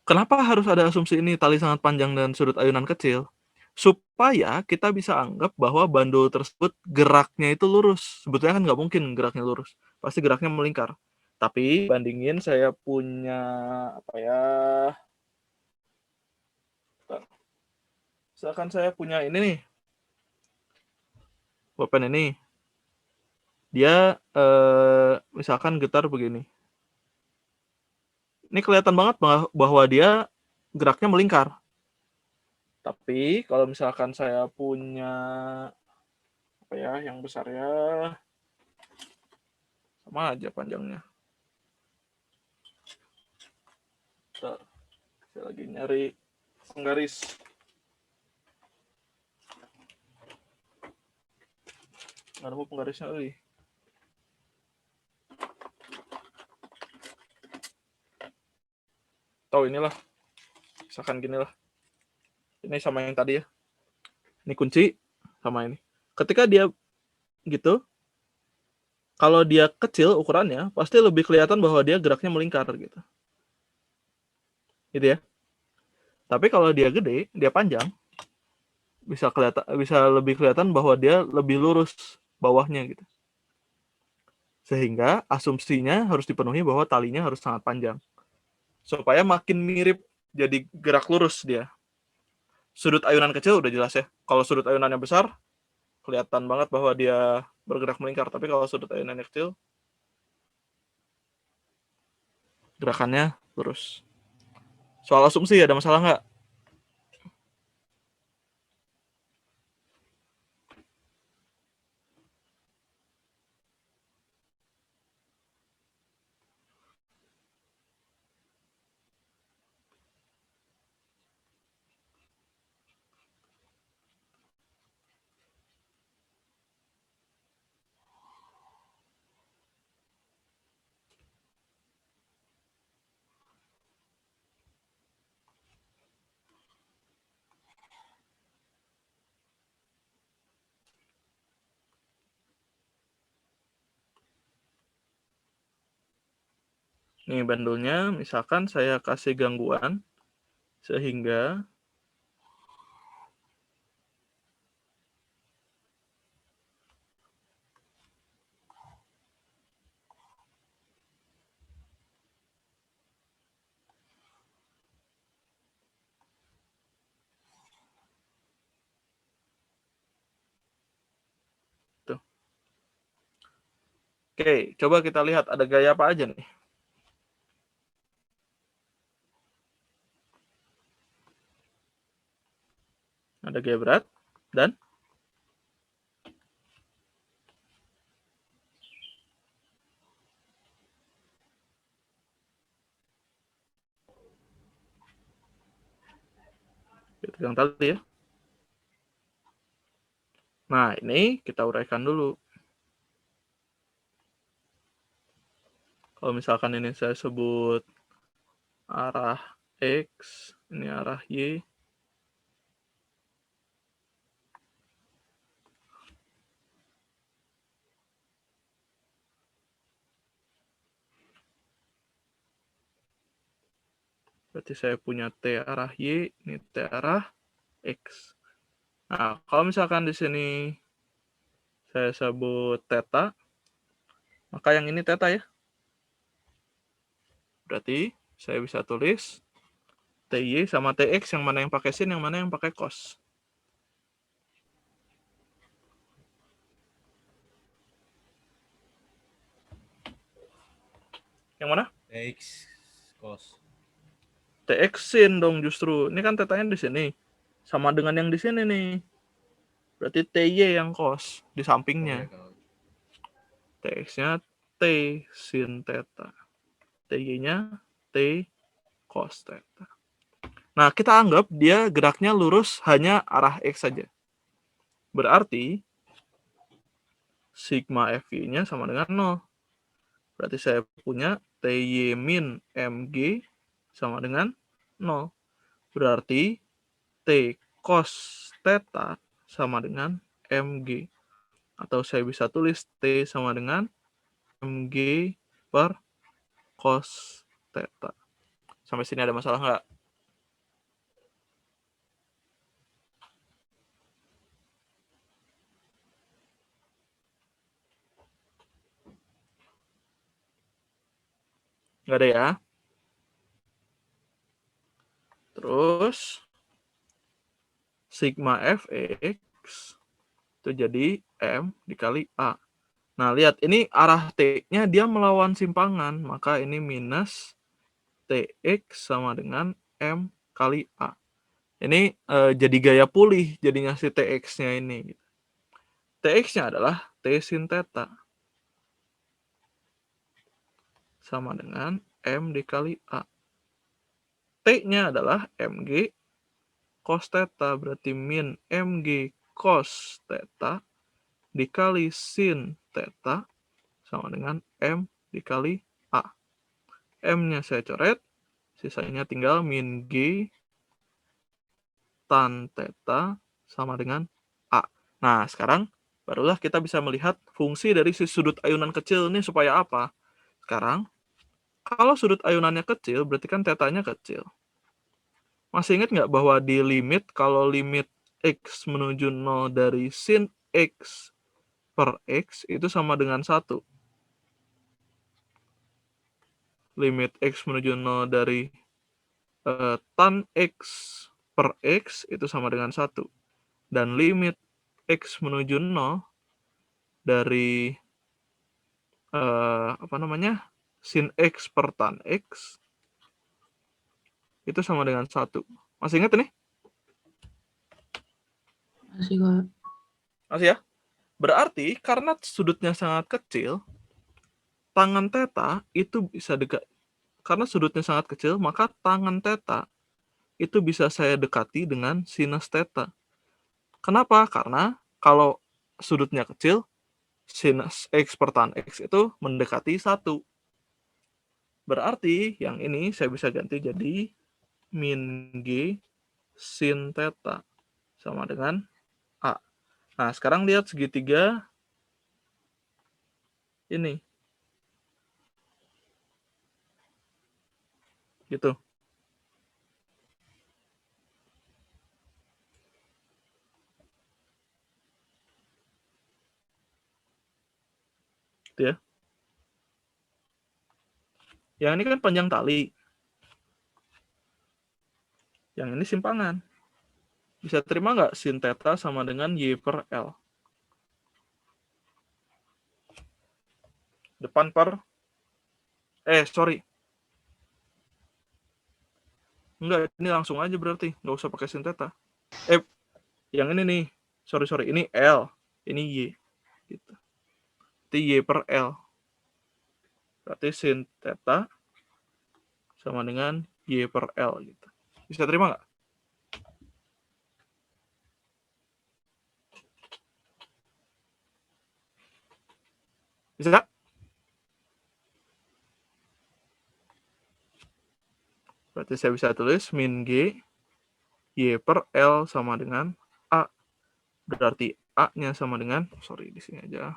Kenapa harus ada asumsi ini tali sangat panjang dan sudut ayunan kecil? Supaya kita bisa anggap bahwa bandul tersebut geraknya itu lurus. Sebetulnya kan nggak mungkin geraknya lurus. Pasti geraknya melingkar. Tapi bandingin saya punya misalkan saya punya ini nih. Pulpen ini. Dia misalkan getar begini. Ini kelihatan banget bahwa dia geraknya melingkar. Tapi kalau misalkan saya punya yang besar ya, sama aja panjangnya. Bentar, saya lagi nyari penggaris. Nggak nemu penggarisnya lagi. Tahu inilah, misalkan gini lah. Ini sama yang tadi ya. Ini kunci sama ini. Ketika dia gitu, kalau dia kecil ukurannya, pasti lebih kelihatan bahwa dia geraknya melingkar gitu. Gitu ya. Tapi kalau dia gede, dia panjang, bisa lebih kelihatan bahwa dia lebih lurus bawahnya gitu. Sehingga asumsinya harus dipenuhi bahwa talinya harus sangat panjang. Supaya makin mirip jadi gerak lurus dia. Sudut ayunan kecil udah jelas ya. Kalau sudut ayunannya besar, kelihatan banget bahwa dia bergerak melingkar. Tapi kalau sudut ayunannya kecil, gerakannya lurus. Soal asumsi ada masalah nggak? Nih bandulnya, misalkan saya kasih gangguan, sehingga tuh. Oke, coba kita lihat ada gaya apa aja nih. Ada gaya berat dan itu yang tadi ya. Nah, ini kita uraikan dulu. Kalau misalkan ini saya sebut arah X, ini arah Y. Berarti saya punya T arah Y, ini T arah X. Nah, kalau misalkan di sini saya sebut theta, maka yang ini theta ya. Berarti saya bisa tulis TY sama TX, yang mana yang pakai sin, yang mana yang pakai cos. Yang mana? X cos. TX sin dong justru. Ini kan tetanya di sini. Sama dengan yang di sini nih. Berarti TY yang cos di sampingnya. TX-nya T sin theta. TY-nya T cos theta. Nah, kita anggap dia geraknya lurus hanya arah X saja. Berarti sigma FY-nya sama dengan 0. Berarti saya punya TY min MG sama dengan 0. Berarti T cos theta sama dengan MG. Atau saya bisa tulis T sama dengan MG per cos theta. Sampai sini ada masalah nggak? Nggak ada ya? Terus sigma Fx itu jadi M dikali A. Nah, lihat ini arah T-nya dia melawan simpangan, maka ini minus TX sama dengan M kali A. Ini jadi gaya pulih jadinya si TX-nya ini. TX-nya adalah T sin theta sama dengan M dikali A. T-nya adalah MG cos theta, berarti min MG cos theta dikali sin theta sama dengan M dikali A. M-nya saya coret, sisanya tinggal min G tan theta sama dengan A. Nah, sekarang barulah kita bisa melihat fungsi dari si sudut ayunan kecil ini supaya apa. Sekarang, kalau sudut ayunannya kecil, berarti kan tetanya kecil. Masih ingat nggak bahwa di limit, kalau limit X menuju 0 dari sin X per X itu sama dengan 1. Limit X menuju 0 dari tan X per X itu sama dengan 1. Dan limit X menuju 0 dari sin X per tan X itu sama dengan 1. Masih ingat ini? Masih kok. Masih ya? Berarti karena sudutnya sangat kecil, tangan theta itu bisa dekat. Karena sudutnya sangat kecil, maka tangan theta itu bisa saya dekati dengan sinus theta. Kenapa? Karena kalau sudutnya kecil, sinus X per tan X itu mendekati 1. Berarti yang ini saya bisa ganti jadi min G sin theta sama dengan A. Nah, sekarang lihat segitiga ini. Gitu. Gitu ya. Yang ini kan panjang tali. Yang ini simpangan. Bisa terima nggak sin theta sama dengan Y per L? Depan per... sorry. Enggak, ini langsung aja berarti. Nggak usah pakai sin theta. Yang ini nih. Sorry. Ini L. Ini Y. Gitu. Itu Y per L. Berarti sin theta sama dengan Y per L. Gitu. Bisa terima nggak? Bisa nggak? Berarti saya bisa tulis min G Y per L sama dengan A. Berarti A-nya sama dengan, di sini aja.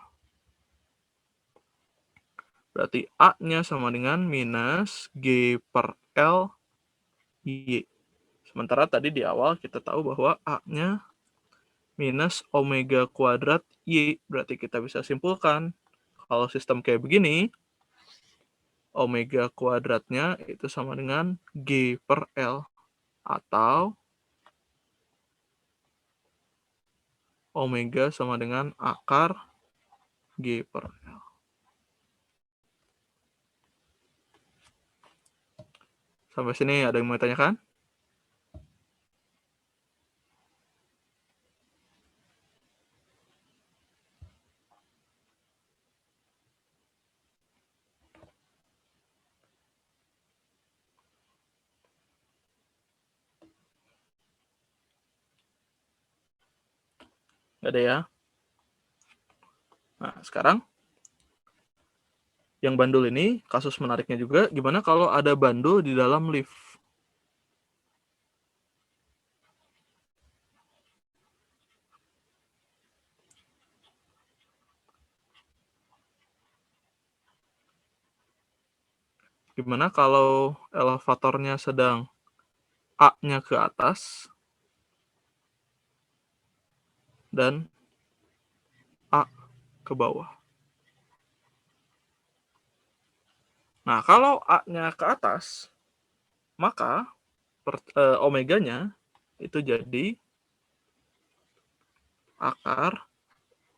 Berarti A-nya sama dengan minus G per L Y. Sementara tadi di awal kita tahu bahwa A-nya minus omega kuadrat Y. Berarti kita bisa simpulkan, kalau sistem kayak begini, omega kuadratnya itu sama dengan G per L. Atau omega sama dengan akar G per L. Sampai sini ada yang mau ditanyakan? Nggak ada ya? Nah, sekarang yang bandul ini, kasus menariknya juga, gimana kalau ada bandul di dalam lift? Gimana kalau elevatornya sedang A-nya ke atas dan A ke bawah? Nah, kalau A-nya ke atas, maka omeganya itu jadi akar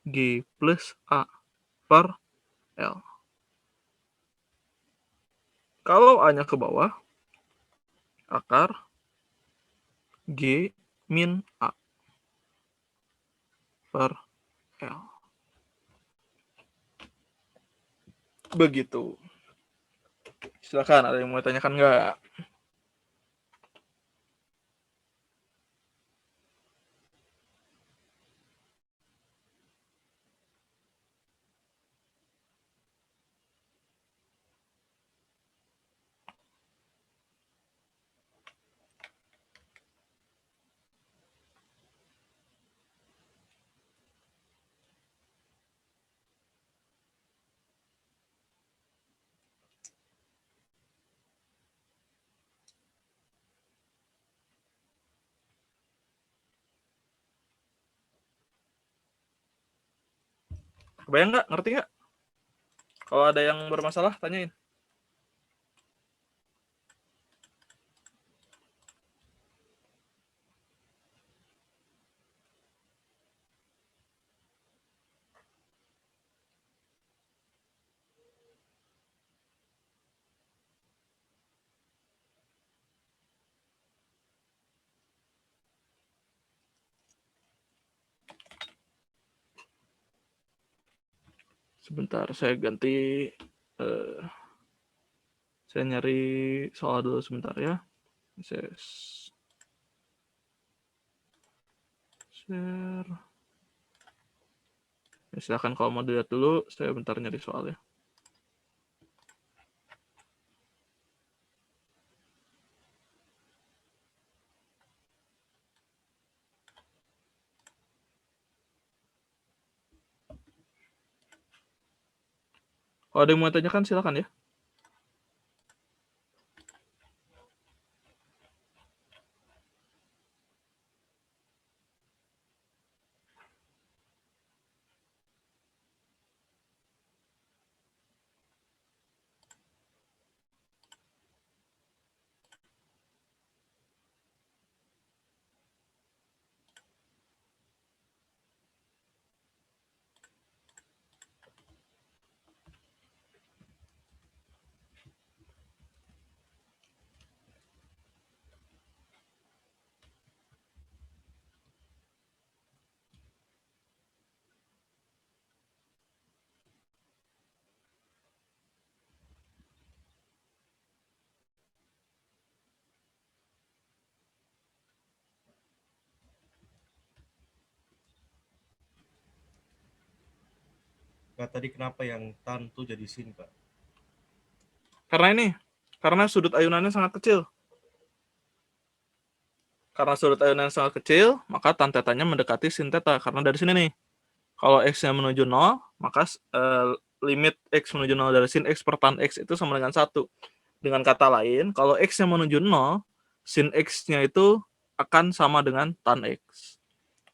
G plus A per L. Kalau A-nya ke bawah, akar G min A per L. Begitu. Silakan, ada yang mau tanyakan nggak? Kebayang nggak? Ngerti nggak? Kalau ada yang bermasalah, tanyain. Sebentar, saya ganti. Saya nyari soal dulu sebentar ya. Saya share. Ya, silakan kalau mau dilihat dulu, saya bentar nyari soal ya. Kalau ada yang mau tanyakan, silakan ya. Nah, tadi kenapa yang tan tuh jadi sin, Pak? Karena sudut ayunannya sangat kecil. Karena sudut ayunannya sangat kecil, maka tan tetanya mendekati sin teta. Karena dari sini nih, kalau x-nya menuju 0, maka limit x menuju 0 dari sin x per tan x itu sama dengan 1. Dengan kata lain, kalau x-nya menuju 0, sin x-nya itu akan sama dengan tan x.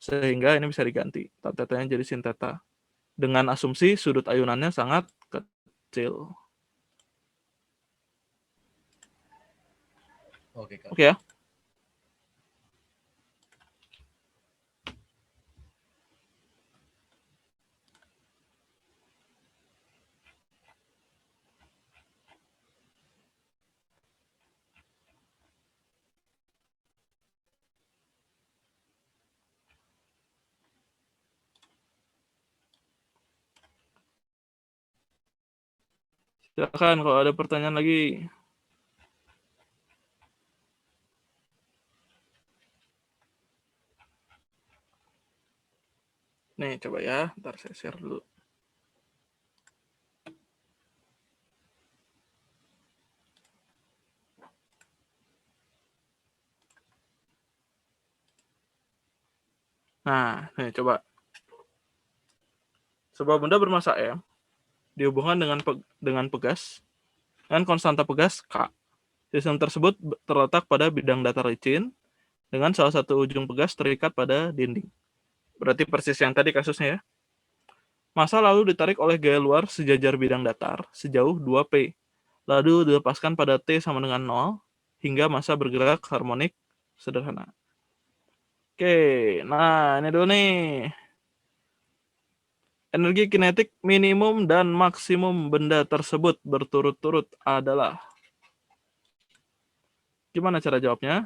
Sehingga ini bisa diganti. Tan tetanya jadi sin teta. Dengan asumsi sudut ayunannya sangat kecil. Oke, Kak. Oke ya? Silakan kalau ada pertanyaan lagi. Nih, coba ya. Ntar saya share dulu. Nah, nih coba. Sebuah benda bermassa M dihubungkan dengan pegas, dengan konstanta pegas K. Sistem tersebut terletak pada bidang datar licin, dengan salah satu ujung pegas terikat pada dinding. Berarti persis yang tadi kasusnya ya. Massa lalu ditarik oleh gaya luar sejajar bidang datar sejauh 2P. Lalu dilepaskan pada T sama dengan 0, hingga massa bergerak harmonik sederhana. Oke, nah ini dulu nih. Energi kinetik minimum dan maksimum benda tersebut berturut-turut adalah. Gimana cara jawabnya?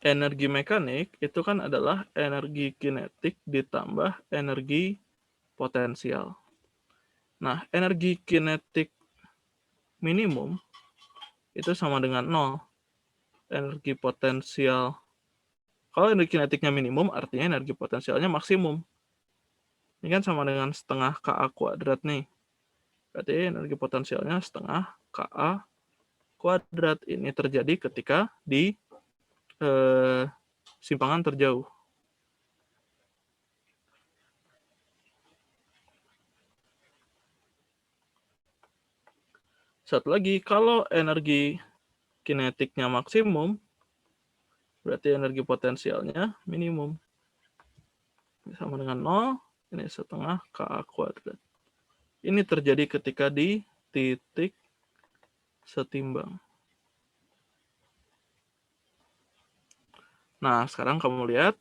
Energi mekanik itu kan adalah energi kinetik ditambah energi potensial. Nah, energi kinetik minimum itu sama dengan 0. Energi potensial. Kalau energi kinetiknya minimum, artinya energi potensialnya maksimum. Ini kan sama dengan setengah Ka kuadrat nih. Berarti energi potensialnya setengah Ka kuadrat. Ini terjadi ketika di simpangan terjauh. Satu lagi, kalau energi kinetiknya maksimum, berarti energi potensialnya minimum. Ini sama dengan 0, ini setengah Ka kuadrat. Ini terjadi ketika di titik setimbang. Nah, sekarang kamu lihat,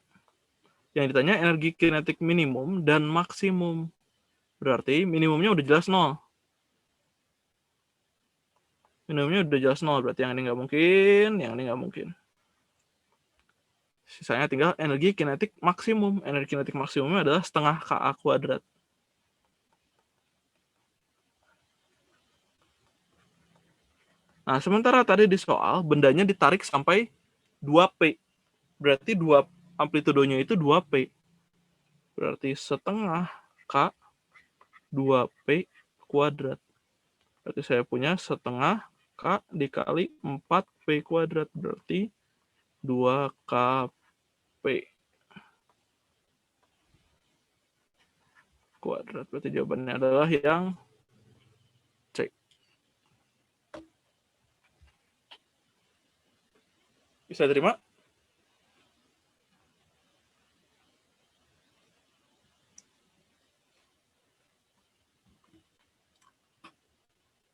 yang ditanya energi kinetik minimum dan maksimum. Berarti minimumnya udah jelas 0. Minimumnya udah jelas 0, berarti yang ini nggak mungkin, yang ini nggak mungkin. Sisanya tinggal energi kinetik maksimum. Energi kinetik maksimumnya adalah setengah Ka kuadrat. Nah, sementara tadi di soal, bendanya ditarik sampai 2P. Berarti amplitudonya itu 2P. Berarti setengah K 2P kuadrat. Berarti saya punya setengah K dikali 4P kuadrat. Berarti 2KP kuadrat. Berarti jawabannya adalah yang C. Bisa terima?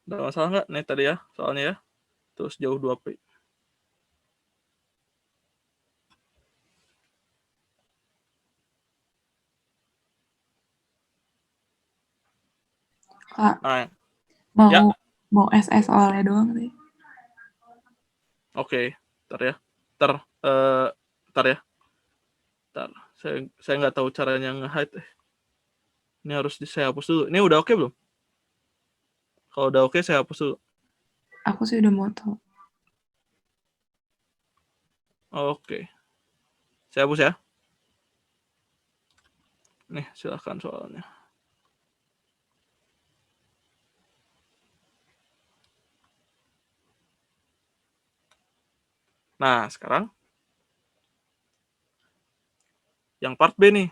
Ada masalah nggak nih tadi ya soalnya ya? Terus jauh 2P. Kak, Nah, mau ya, mau SS oleh doang sih. oke. Ntar ya. Ntar ya. Ntar. Saya nggak tahu caranya nge-hide. Ini harus saya hapus dulu. Ini udah oke belum? Kalau udah oke, saya hapus dulu. Aku sih udah moto. Oke. Saya hapus ya. Nih, silahkan soalnya. Nah, sekarang yang part B nih.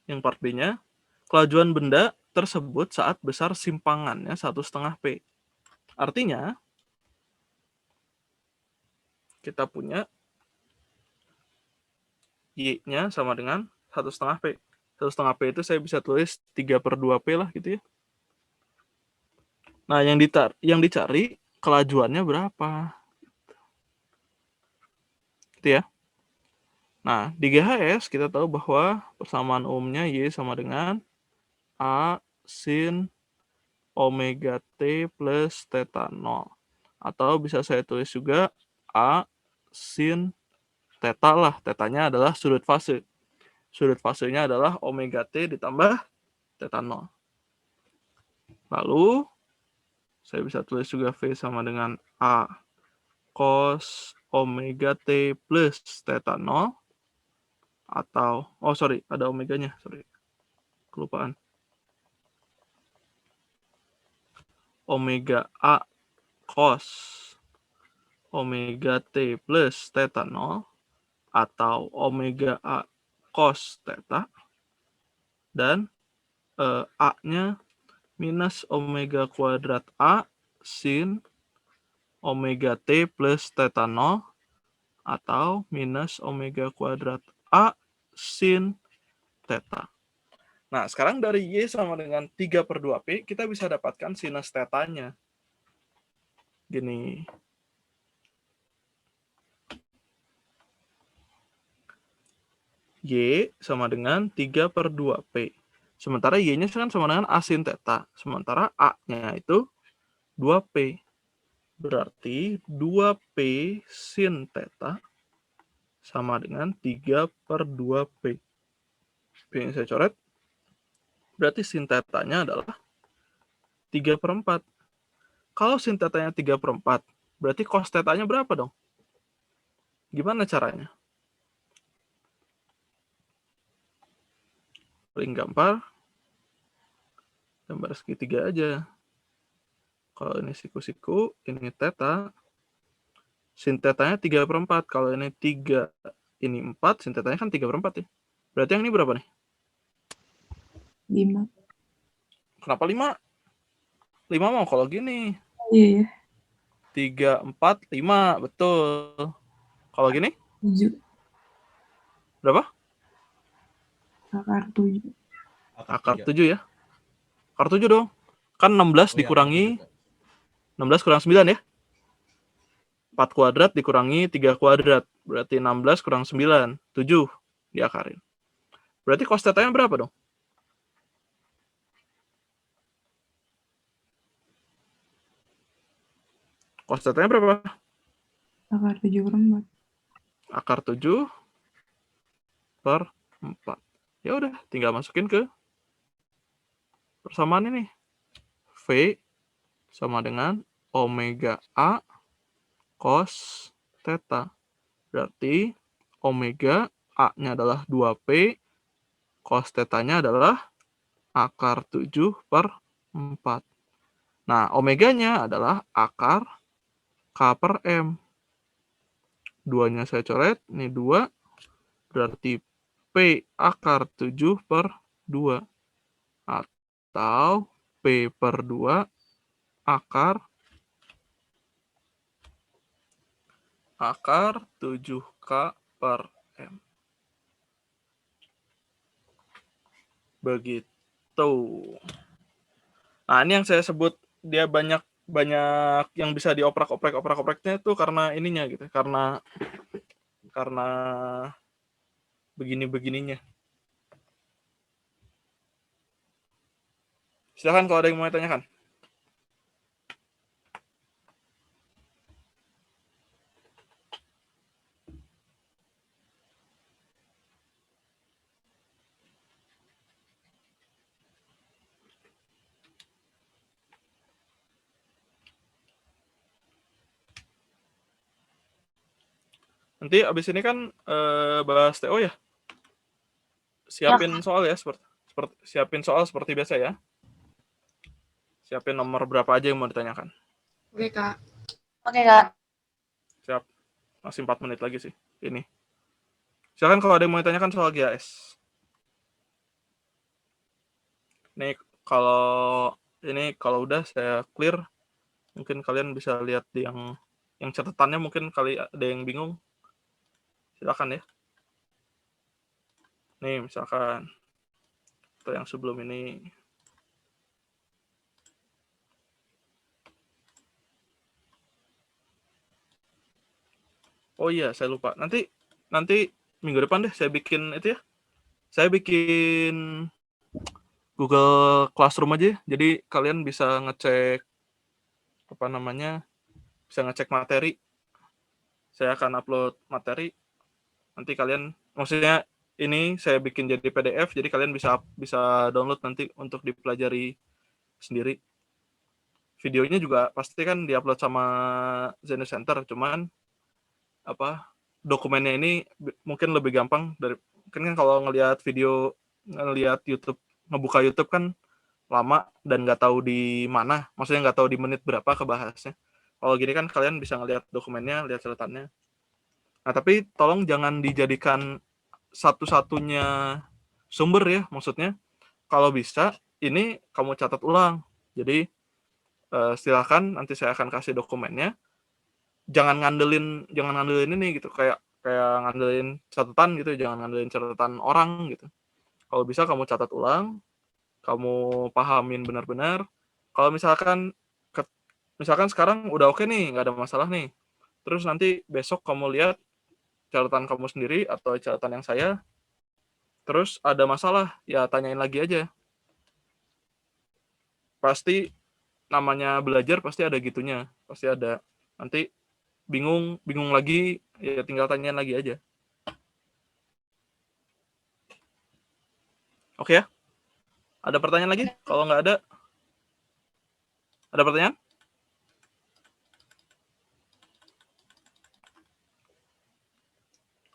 Yang part B-nya, kelajuan benda tersebut saat besar simpangannya 1,5 P. Artinya, kita punya Y-nya sama dengan 1,5 P. 1,5 P itu saya bisa tulis 3/2 P lah gitu ya. Nah, yang dicari kelajuannya berapa. Gitu ya. Nah, di GHS kita tahu bahwa persamaan umumnya Y sama dengan A sin omega T plus theta 0. Atau bisa saya tulis juga A sin theta lah. Tetanya adalah sudut fase. Sudut fasenya adalah omega T ditambah theta 0. Lalu, saya bisa tulis juga V sama dengan A cos omega T plus theta 0. Atau, ada omeganya, kelupaan. Omega A cos omega T plus theta 0 atau omega A cos theta, dan A-nya minus omega kuadrat A sin omega T plus theta 0 atau minus omega kuadrat A sin theta. Nah, sekarang dari Y sama dengan 3/2P, kita bisa dapatkan sinus theta-nya. Gini. Y sama dengan 3/2P. Sementara Y-nya kan sama dengan A sin theta. Sementara A-nya itu 2P. Berarti 2P sin theta sama dengan 3/2P. P yang saya coret. Berarti sin theta-nya adalah 3/4. Kalau sin theta-nya 3/4, berarti cos theta-nya berapa dong? Gimana caranya? Paling gampang, gambar segitiga aja. Kalau ini siku-siku, ini theta, sin theta-nya 3/4. Kalau ini 3, ini 4, sin theta-nya kan 3/4 ya. Berarti yang ini berapa nih? 5. Kenapa 5? 5 mau kalau gini. Iya, 3, 4, 5. Betul. Kalau gini? 7. Berapa? Akar 7. Akar 7 ya. Akar 7 dong. Kan 16 dikurangi 16 kurang 9 ya. 4 kuadrat dikurangi 3 kuadrat. Berarti 16 kurang 9. 7 diakarin. Berarti cos theta-nya berapa dong? Cos theta-nya berapa? Akar 7/4. Akar 7/4. Ya udah, tinggal masukin ke persamaan ini. V sama dengan omega A cos theta. Berarti omega A-nya adalah 2P, cos theta-nya adalah akar 7/4. Nah, omeganya adalah akar K/M. 2-nya saya coret, ini 2, berarti P akar 7/2. Atau P/2 akar 7K/M. Begitu. Nah, ini yang saya sebut dia banyak yang bisa dioprek-opreknya itu karena ininya gitu, karena begini-begininya. Silakan kalau ada yang mau tanyakan. Nanti abis ini kan bahas TO ya. Siapin soal ya, siapin soal seperti biasa ya. Siapin nomor berapa aja yang mau ditanyakan. Oke, Kak. Oke, Kak. Siap. Masih 4 menit lagi sih. Ini. Silakan kalau ada yang mau ditanyakan soal GIS. Nih kalau udah saya clear, mungkin kalian bisa lihat di yang catatannya, mungkin kali ada yang bingung. Silakan ya. Nih misalkan atau yang sebelum ini. Oh iya, saya lupa. Nanti minggu depan deh saya bikin itu ya. Saya bikin Google Classroom aja. Jadi kalian bisa ngecek bisa ngecek materi. Saya akan upload materi. Nanti kalian, maksudnya ini saya bikin jadi PDF, jadi kalian bisa download nanti untuk dipelajari sendiri. Videonya juga pasti kan diupload sama Zeno Center, cuman dokumennya ini mungkin lebih gampang dari kan kalau ngelihat YouTube, ngebuka YouTube kan lama dan nggak tahu di mana, maksudnya nggak tahu di menit berapa kebahasnya. Kalau gini kan kalian bisa ngelihat dokumennya, lihat catatannya. Nah, tapi tolong jangan dijadikan satu-satunya sumber ya, maksudnya kalau bisa ini kamu catat ulang. Jadi silakan nanti saya akan kasih dokumennya. Jangan ngandelin ini gitu, kayak ngandelin catatan gitu, jangan ngandelin catatan orang gitu. Kalau bisa kamu catat ulang, kamu pahamin benar-benar. Kalau misalkan sekarang udah oke nih, nggak ada masalah nih. Terus nanti besok kamu lihat catatan kamu sendiri atau catatan yang saya, terus ada masalah, ya tanyain lagi aja. Pasti namanya belajar pasti ada gitunya, pasti ada. Nanti bingung lagi, ya tinggal tanyain lagi aja. Oke ya? Ada pertanyaan lagi? Kalau nggak ada pertanyaan?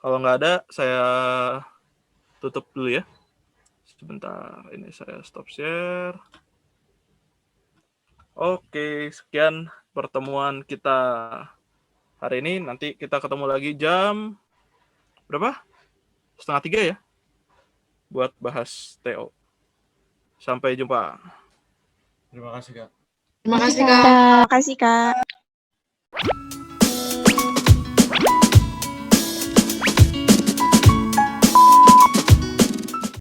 Kalau nggak ada, saya tutup dulu ya. Sebentar, ini saya stop share. Oke, sekian pertemuan kita hari ini. Nanti kita ketemu lagi jam berapa? 2:30 ya? Buat bahas TO. Sampai jumpa. Terima kasih, Kak. Terima kasih, Kak. Terima kasih, Kak.